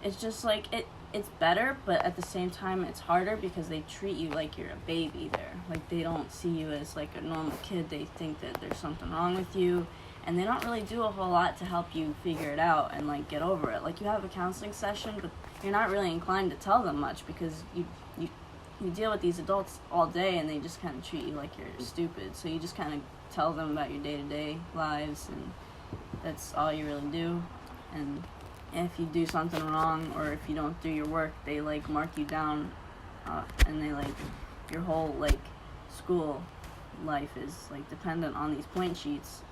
it's just, like, it's better, but at the same time it's harder because they treat you like you're a baby there. Like, they don't see you as, like, a normal kid. They think that there's something wrong with you. And they don't really do a whole lot to help you figure it out and, like, get over it. Like, you have a counseling session, but you're not really inclined to tell them much because you deal with these adults all day and they just kind of treat you like you're stupid. So you just kind of tell them about your day-to-day lives, and that's all you really do. And if you do something wrong or if you don't do your work, they, like, mark you down, and they, like, your whole, like, school life is, like, dependent on these point sheets.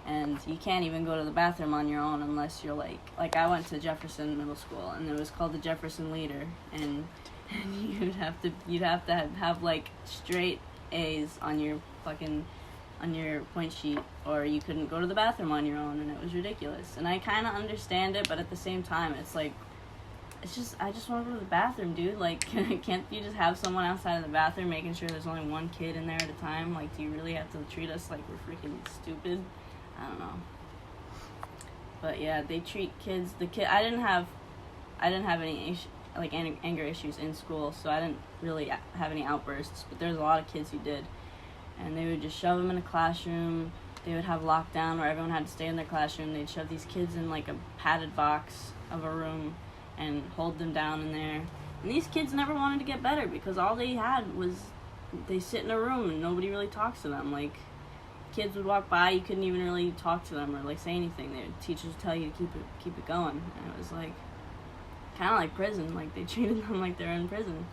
And you can't even go to the bathroom on your own unless you're, like I went to Jefferson Middle School, and it was called the Jefferson Leader, and you'd have to have like straight A's on your point sheet, or you couldn't go to the bathroom on your own, and it was ridiculous. And I kind of understand it, but at the same time, it's like, I just want to go to the bathroom, dude. Like, can't you just have someone outside of the bathroom making sure there's only one kid in there at a time? Like, do you really have to treat us like we're freaking stupid? I don't know. But yeah, they treat kids. I didn't have any anger issues in school, so I didn't really have any outbursts. But there's a lot of kids who did, and they would just shove them in a classroom. They would have lockdown where everyone had to stay in their classroom. They'd shove these kids in, like, a padded box of a room and hold them down in there. And these kids never wanted to get better because all they had was they sit in a room and nobody really talks to them. Like, kids would walk by, you couldn't even really talk to them or, like, say anything. The teachers would tell you to keep it going. And it was, like, kind of like prison. Like, they treated them like they're in prison.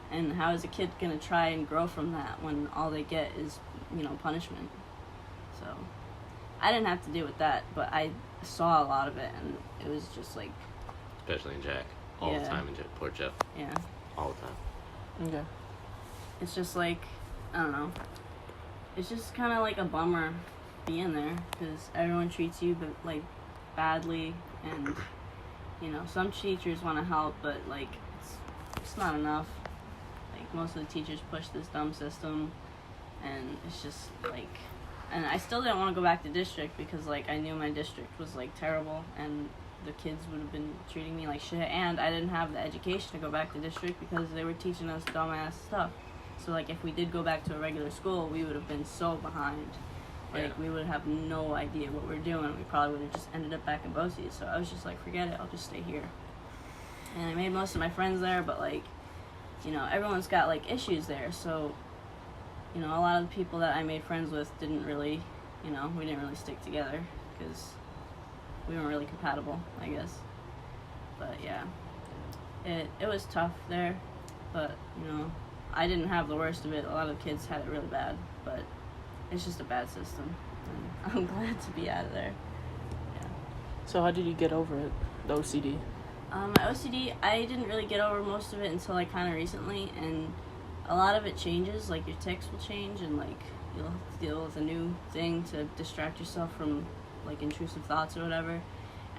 And how is a kid going to try and grow from that when all they get is, you know, punishment? So I didn't have to deal with that, but I saw a lot of it, and it was just, like... Especially in Jack. All the time in Jack. Poor Jeff. Yeah. All the time. Okay. it's just like, I don't know. It's just kind of like a bummer being there because everyone treats you like badly, and you know some teachers want to help, but like it's not enough. Like most of the teachers push this dumb system, and it's just like, and I still didn't want to go back to district because like I knew my district was like terrible, and the kids would have been treating me like shit, and I didn't have the education to go back to district because they were teaching us dumbass stuff. So like if we did go back to a regular school, we would have been so behind. Like we would have no idea what we're doing. We probably would have just ended up back in Boise. So I was just like, forget it, I'll just stay here. And I made most of my friends there, but like, you know, everyone's got like issues there. So, you know, a lot of the people that I made friends with didn't really, you know, we didn't really stick together because we weren't really compatible, I guess. But yeah, it was tough there, but you know, I didn't have the worst of it. A lot of the kids had it really bad, but it's just a bad system, and I'm glad to be out of there. Yeah. So how did you get over it, the OCD? My OCD, I didn't really get over most of it until like kind of recently, and a lot of it changes. Like your tics will change, and like you'll have to deal with a new thing to distract yourself from like intrusive thoughts or whatever.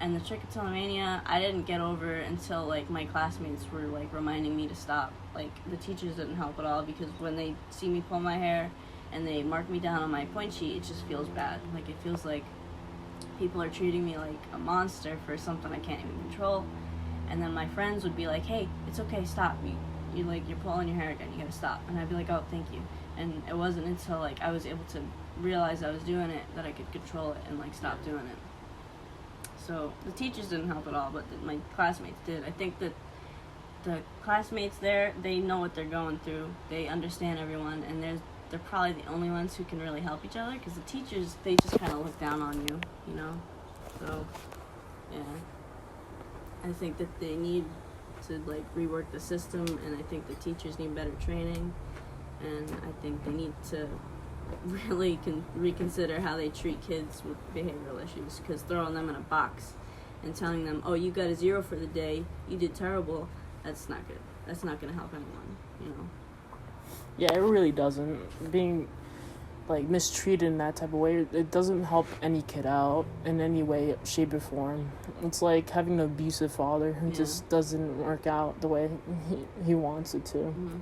And the trichotillomania, I didn't get over until like my classmates were like reminding me to stop. Like the teachers didn't help at all because when they see me pull my hair and they mark me down on my point sheet, it just feels bad. Like it feels like people are treating me like a monster for something I can't even control. And then my friends would be like, "Hey, it's okay, stop. You're pulling your hair again. You gotta stop." And I'd be like, "Oh, thank you." And it wasn't until like I was able to realize I was doing it that I could control it and like stop doing it. So the teachers didn't help at all, but my classmates did. I think that the classmates there, they know what they're going through. They understand everyone, and they're probably the only ones who can really help each other, because the teachers, they just kind of look down on you, you know? So, yeah. I think that they need to, like, rework the system, and I think the teachers need better training, and I think they need to really reconsider how they treat kids with behavioral issues, because throwing them in a box and telling them, "Oh, you got a 0 for the day, you did terrible," that's not good. That's not going to help anyone, you know? Yeah, it really doesn't. Being, like, mistreated in that type of way, it doesn't help any kid out in any way, shape, or form. It's like having an abusive father who just doesn't work out the way he wants it to. Mm-hmm.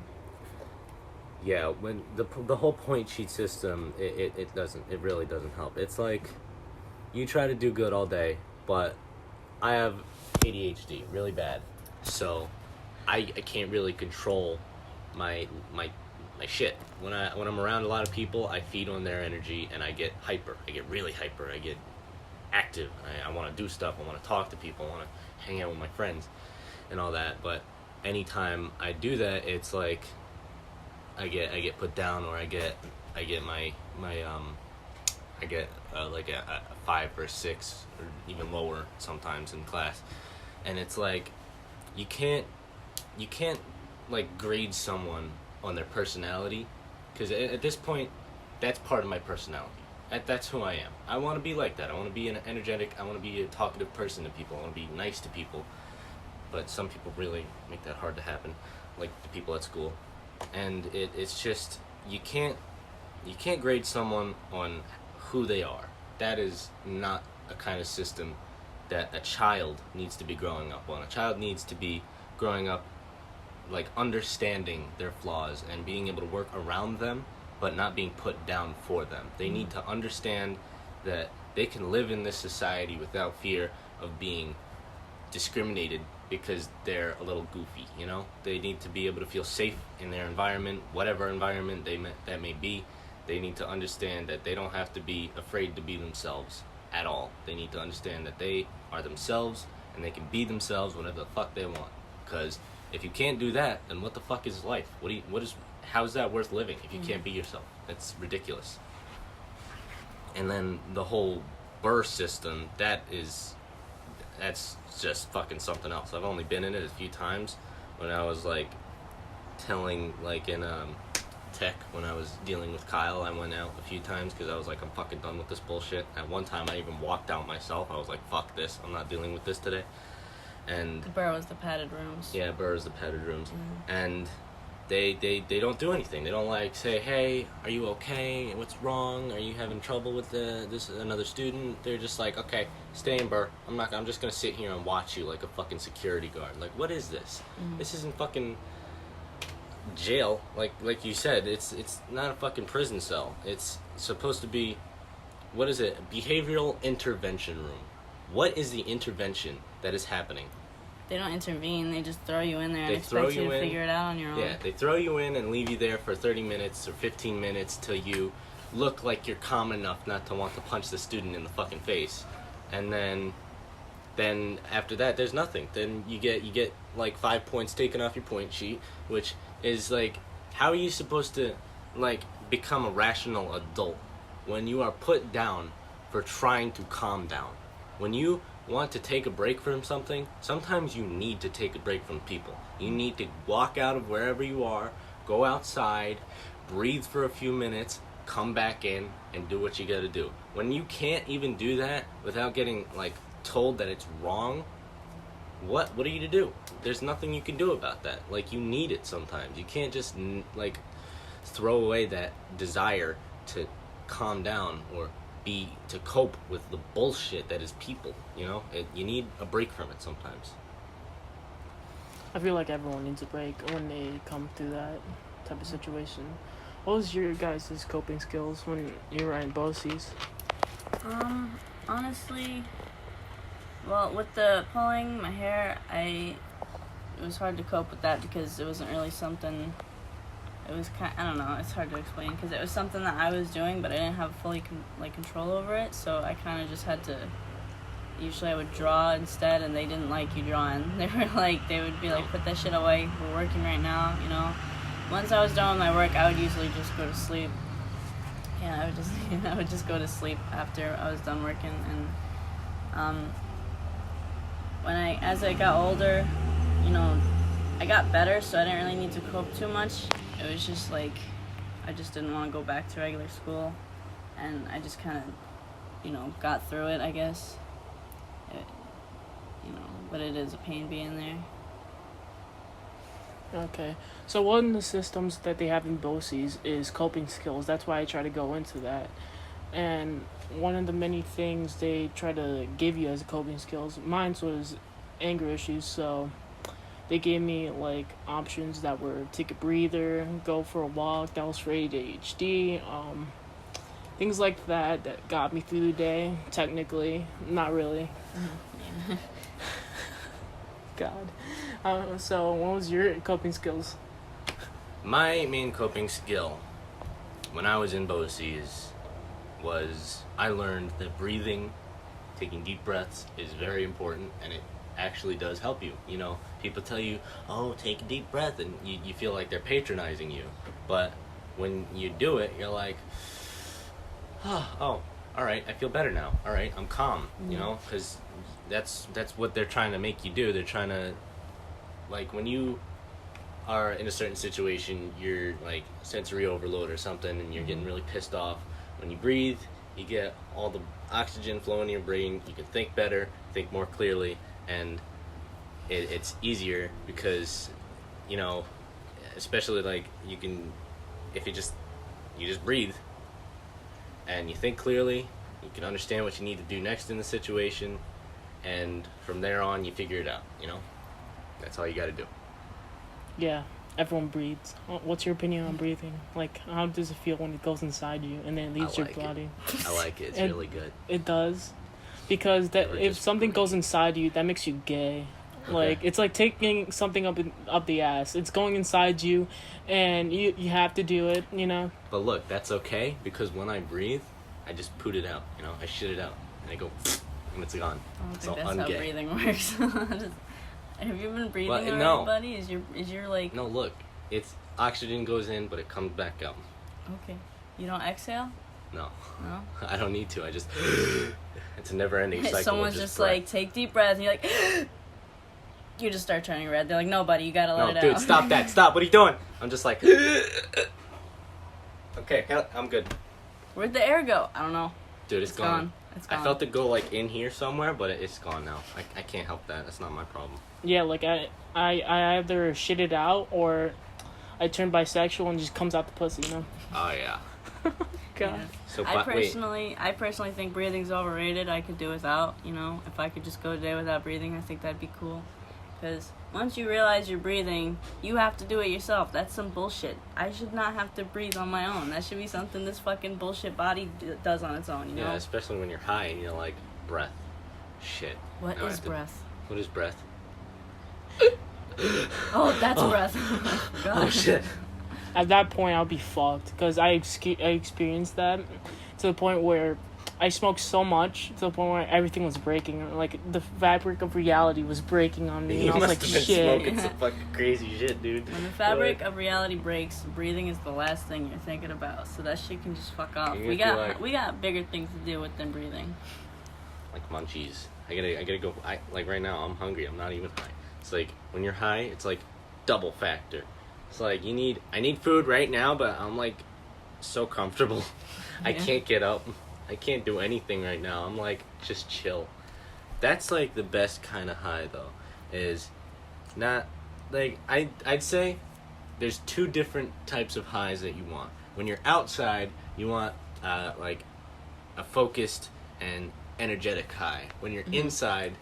Yeah, when the whole point sheet system, it really doesn't help. It's like you try to do good all day, but I have ADHD really bad, so I can't really control my shit. When I'm around a lot of people, I feed on their energy and I get hyper. I get really hyper. I get active. I want to do stuff. I want to talk to people. I want to hang out with my friends and all that. But anytime I do that, it's like I get put down, or I get like a 5 or 6 or even lower sometimes in class, and it's like you can't like grade someone on their personality, because at this point that's part of my personality. That's who I am. I want to be like that. I want to be an energetic. I want to be a talkative person to people. I want to be nice to people, but some people really make that hard to happen, like the people at school. And it's just you can't grade someone on who they are. That is not a kind of system that a child needs to be growing up on. A child needs to be growing up like understanding their flaws and being able to work around them, but not being put down for them. They need to understand that they can live in this society without fear of being discriminated because they're a little goofy, you know? They need to be able to feel safe in their environment, whatever environment that may be. They need to understand that they don't have to be afraid to be themselves at all. They need to understand that they are themselves and they can be themselves whenever the fuck they want. Because if you can't do that, then what the fuck is life? How is that worth living if you can't be yourself? That's ridiculous. And then the whole burr system, that's just fucking something else. I've only been in it a few times when I was like telling, like in tech, when I was dealing with Kyle. I went out a few times because I was like, I'm fucking done with this bullshit. At one time I even walked out myself. I was like, fuck this, I'm not dealing with this today. And the burr was the padded rooms. Yeah, burr is the padded rooms. And they don't do anything. They don't like say, hey, are you okay? What's wrong? Are you having trouble with this another student? They're just like, okay, stay in, Burr. I'm just gonna sit here and watch you like a fucking security guard. Like, what is this? This isn't fucking jail. Like you said, it's not a fucking prison cell. It's supposed to be, what is it? Behavioral intervention room. What is the intervention that is happening? They don't intervene. They just throw you in there and They throw expect you you to in. figure it out on your own. Yeah, they throw you in and leave you there for 30 minutes or 15 minutes till you look like you're calm enough not to want to punch the student in the fucking face. And then after that, there's nothing. Then you get like 5 points taken off your point sheet, which is like, how are you supposed to like become a rational adult when you are put down for trying to calm down? When you want to take a break from something, sometimes you need to take a break from people. You need to walk out of wherever you are, go outside, breathe for a few minutes, come back in, and do what you gotta do. When you can't even do that without getting like told that it's wrong, what are you to do? There's nothing you can do about that. Like, you need it sometimes. You can't just like throw away that desire to calm down or to cope with the bullshit that is people, you know? You need a break from it sometimes. I feel like everyone needs a break when they come through that type of situation. What was your guys' coping skills when you were in BOCES? Honestly, well, with the pulling my hair, it was hard to cope with that because it wasn't really something. It was I don't know, it's hard to explain because it was something that I was doing, but I didn't have fully control over it, so I kind of just had to. Usually I would draw instead, and they didn't like you drawing. They would be like, put that shit away, we're working right now, you know. Once I was done with my work, I would usually just go to sleep. Yeah, I would just go to sleep after I was done working, and as I got older, you know, I got better, so I didn't really need to cope too much. It was just like, I just didn't want to go back to regular school, and I just kind of, you know, got through it, I guess. But it is a pain being there. Okay. So one of the systems that they have in BOCES is coping skills. That's why I try to go into that. And one of the many things they try to give you as coping skills, mine was anger issues, so they gave me like options that were take a breather, go for a walk. That was for ADHD. Things like that got me through the day. Technically, not really. Yeah. God. So what was your coping skills? My main coping skill when I was in BOCES was I learned that breathing, taking deep breaths is very important, and it actually does help you. You know, people tell you, oh, take a deep breath, and you feel like they're patronizing you. But when you do it, you're like, oh, all right, I feel better now. All right, I'm calm, you know, because that's what they're trying to make you do. They're trying to, like, when you are in a certain situation, you're like sensory overload or something, and you're getting really pissed off. When you breathe, you get all the oxygen flowing in your brain. You can think better, think more clearly, and it's easier because, you know, especially like you can, if you just breathe and you think clearly, you can understand what you need to do next in the situation, and from there on you figure it out, you know. That's all you got to do. Yeah, everyone breathes. What's your opinion on breathing? Like, how does it feel when it goes inside you and then leaves your body? I like it. It's And really good. It does. Because that Never if just something breathe. goes inside you, that makes you gay. Okay. Like, it's like taking something up the ass. It's going inside you, and you have to do it, you know? But look, that's okay, because when I breathe, I just poot it out, you know. I shit it out, and I go, and it's gone. I don't So think that's how ungay. breathing works. Have you been breathing already, no. buddy? Is your like... No, look, it's oxygen goes in, but it comes back out. Okay. You don't exhale? No, No? I don't need to. I just, it's a never-ending cycle. Someone's of just breath. like, take deep breath, and you're like... You just start turning red. They're like, no, buddy, you gotta let No, it dude, out. stop that! Stop! What are you doing? I'm just like, okay, I'm good. Where'd the air go? I don't know. Dude, it's gone. It's gone. I felt it go like in here somewhere, but it's gone now. I can't help that. That's not my problem. Yeah, like I either shit it out or I turn bisexual and just comes out the pussy, you know? Oh yeah. God. Yeah. So I personally think breathing's overrated. I could do without, you know. If I could just go a day without breathing, I think that'd be cool. Because once you realize you're breathing, you have to do it yourself. That's some bullshit. I should not have to breathe on my own. That should be something this fucking bullshit body does on its own, you know? Yeah, especially when you're high and you're like, breath. Shit. What Now I is have to- breath? What is breath? Oh, that's breath. Oh shit. At that point, I'll be fucked because I experienced that to the point where I smoked so much to the point where everything was breaking. Like the fabric of reality was breaking on me. And I was like, shit. smoking some fucking crazy shit, dude. When the fabric of reality breaks, breathing is the last thing you're thinking about. So that shit can just fuck off. You We feel got like- we got bigger things to deal with than breathing. Like munchies. I gotta go. Like right now, I'm hungry. I'm not even high. It's like when you're high, it's like double factor. It's like I need food right now, but I'm like so comfortable. I Yeah. can't get up. I can't do anything right now. I'm like just chill. That's like the best kind of high though. Is not like I'd say there's two different types of highs that you want. When you're outside, you want like a focused and energetic high. When you're inside,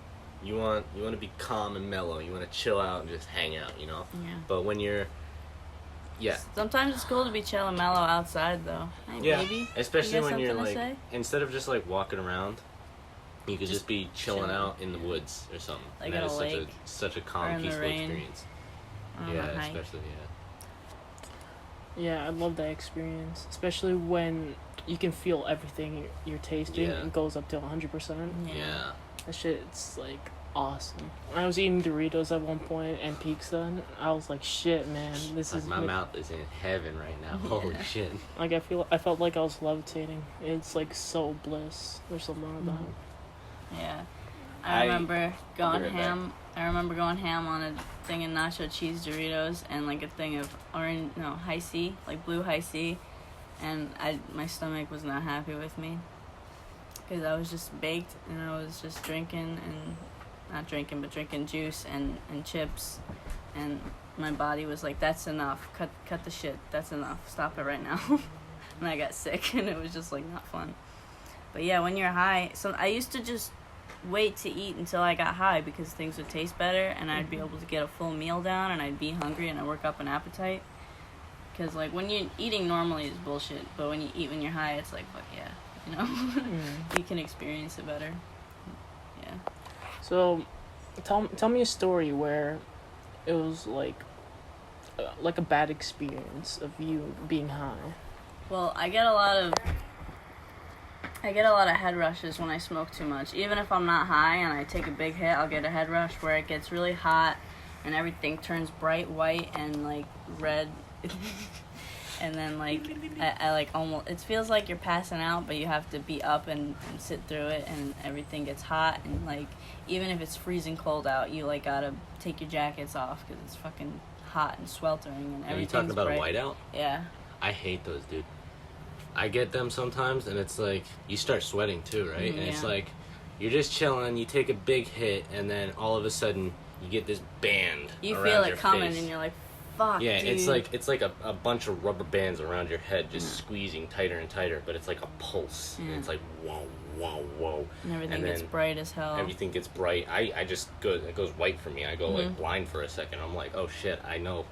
you want to be calm and mellow. You want to chill out and just hang out, you know. Yeah. But when you're Sometimes it's cool to be chill and mellow outside, though. Hey, yeah, baby. especially You got when you're something to like say? instead of just like walking around, you could just be chilling chilling. out in the woods or something. Like and that at is a lake such a or calm, in the peaceful rain. experience. On a Yeah, hike. especially Yeah, I love that experience, especially when you can feel everything you're tasting Yeah. and goes up to 100%. yeah. That shit's like awesome. I was eating Doritos at one point and pizza, and I was like, shit, man, this Like is my mouth is in heaven right now. Holy shit. like I felt like I was levitating. It's like so bliss. There's something about it. Yeah. I- I remember I'll going be right ham. I remember going ham on a thing of nacho cheese Doritos and like a thing of high C, like blue high C, and my stomach was not happy with me because I was just baked and I was just drinking juice and chips, and my body was like, that's enough, cut the shit, that's enough, stop it right now. And I got sick and it was just like not fun. But yeah, when you're high, so I used to just wait to eat until I got high because things would taste better and I'd be able to get a full meal down and I'd be hungry and I'd work up an appetite. Because like when you're eating normally is bullshit, but when you eat when you're high, it's like, fuck yeah, you know. You can experience it better. Yeah. So, tell me a story where it was like a bad experience of you being high. Well, I get a lot of head rushes when I smoke too much. Even if I'm not high and I take a big hit, I'll get a head rush where it gets really hot and everything turns bright white and like red. And then like I like almost, it feels like you're passing out, but you have to be up and sit through it, and everything gets hot, and like even if it's freezing cold out, you like gotta take your jackets off because it's fucking hot and sweltering and Are everything's you talking about bright. a whiteout? Yeah. I hate those, dude. I get them sometimes, and it's like you start sweating too, right? And it's Yeah. like you're just chilling, you take a big hit, and then all of a sudden you get this band. You around feel it your coming, face. and you're like, "Fuck, Yeah, dude." it's like a bunch of rubber bands around your head, just squeezing tighter and tighter. But it's like a pulse, and it's like whoa, whoa, whoa, and everything and gets then bright as hell. everything gets bright. I just it goes white for me. I go like blind for a second. I'm like, oh shit, I know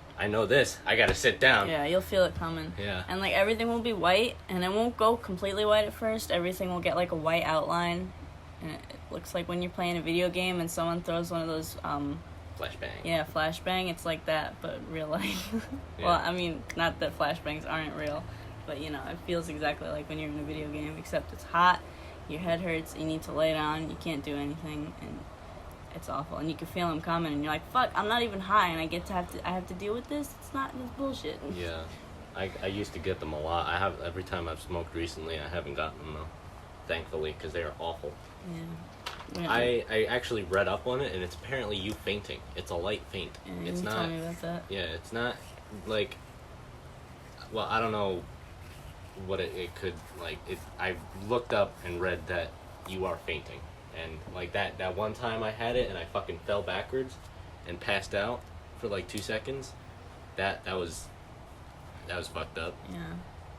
this. I gotta sit down. Yeah, you'll feel it coming. Yeah. And like everything will be white, and it won't go completely white at first. Everything will get like a white outline, and it looks like when you're playing a video game and someone throws one of those Flashbang. yeah, flashbang. It's like that, but real life. Yeah. Well, I mean, not that flashbangs aren't real, but you know, it feels exactly like when you're in a video game, except it's hot, your head hurts, you need to lay down, you can't do anything, and it's awful. And you can feel them coming, and you're like, "Fuck, I'm not even high, and I have to deal with this. It's not this bullshit." Yeah, I used to get them a lot. I have every time I've smoked recently. I haven't gotten them though, thankfully, because they are awful. Yeah. I actually read up on it, and it's apparently you fainting. It's a light faint. Yeah, It's you not. Tell me about that. Yeah, it's not like. Well, I don't know what it could like. I looked up and read that you are fainting, and like that one time I had it and I fucking fell backwards, and passed out for like 2 seconds. That was that was fucked up. Yeah.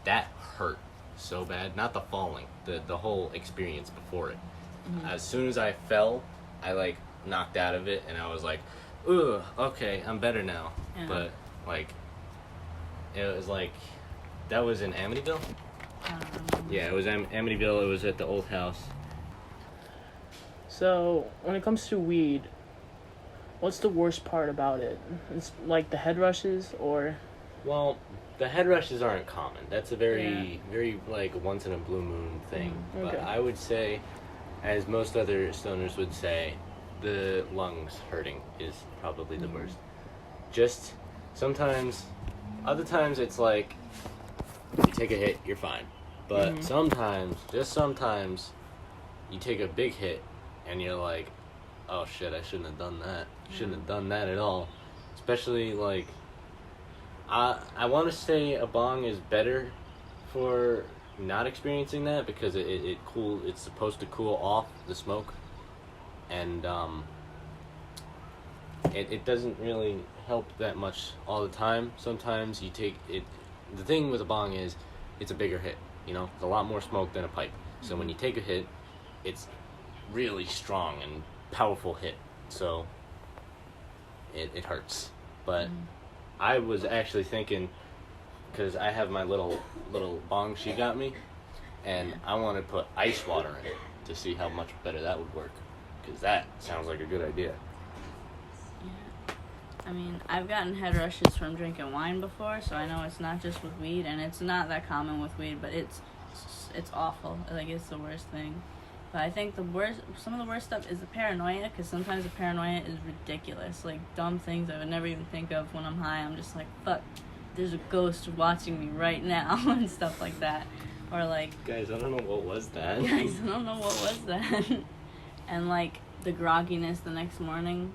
That hurt so bad. Not the falling, the whole experience before it. Mm-hmm. As soon as I fell, I like knocked out of it, and I was like, "Ooh, okay, I'm better now." Yeah. But like, it was like, that was in Amityville. Yeah, it was Amityville. It was at the old house. So, when it comes to weed, what's the worst part about it? It's like the head rushes, or Well, the head rushes aren't common. That's a very like once in a blue moon thing. Okay. But I would say, as most other stoners would say, the lungs hurting is probably the worst. Just sometimes, other times it's like you take a hit, you're fine. But sometimes, just sometimes, you take a big hit and you're like, oh shit, I shouldn't have done that. Shouldn't have done that at all. Especially like, I want to say a bong is better for not experiencing that because it's supposed to cool off the smoke, and it doesn't really help that much all the time. Sometimes you take it. The thing with a bong is it's a bigger hit. You know, it's a lot more smoke than a pipe. So when you take a hit, it's really strong and powerful hit. So it hurts. But I was actually thinking, because I have my little bong she got me, and I want to put ice water in it to see how much better that would work, because that sounds like a good idea. Yeah. I mean, I've gotten head rushes from drinking wine before, so I know it's not just with weed, and it's not that common with weed, but it's awful. Like, it's the worst thing. But I think some of the worst stuff is the paranoia, because sometimes the paranoia is ridiculous. Like, dumb things I would never even think of when I'm high. I'm just like, fuck, there's a ghost watching me right now, and stuff like that. Or like, Guys, I don't know what was that. guys, I don't know what was that. And like, the grogginess the next morning,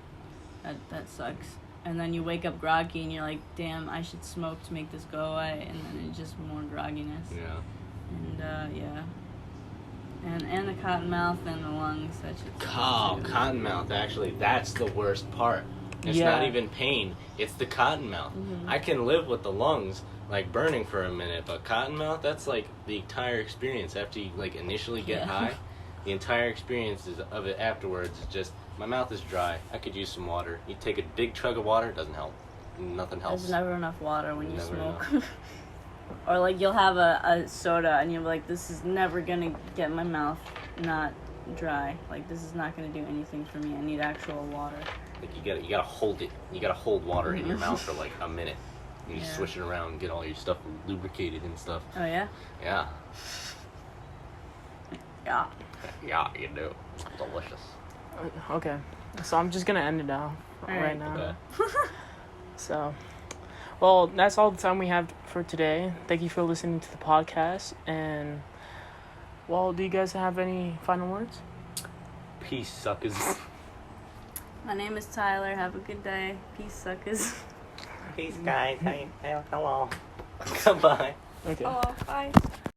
that sucks. And then you wake up groggy and you're like, damn, I should smoke to make this go away. And then it's just more grogginess. Yeah. And, yeah. And the cotton mouth and the lungs, that shit sucks too. Cottonmouth, actually, that's the worst part. It's Yeah. not even pain, it's the cottonmouth. I can live with the lungs, like, burning for a minute, but cottonmouth, that's, like, the entire experience after you, like, initially get high. The entire experience of it afterwards is just, my mouth is dry, I could use some water. You take a big chug of water, it doesn't help. Nothing helps. There's never enough water when you Never smoke. Or like, you'll have a soda and you're like, this is never gonna get my mouth not dry. Like, this is not gonna do anything for me. I need actual water. Like, you gotta hold it. You gotta hold water in your mouth for, like, a minute. And you Yeah. swish it around and get all your stuff lubricated and stuff. Oh, yeah? Yeah. Yeah. Yeah, you do. It's delicious. okay. So I'm just gonna end it now, right Alright. now. Okay. So, well, that's all the time we have for today. Thank you for listening to the podcast. And, well, do you guys have any final words? Peace, suckers. My name is Tyler. Have a good day. Peace, suckers. Peace, guys. Hello. Goodbye. Okay. Oh, bye.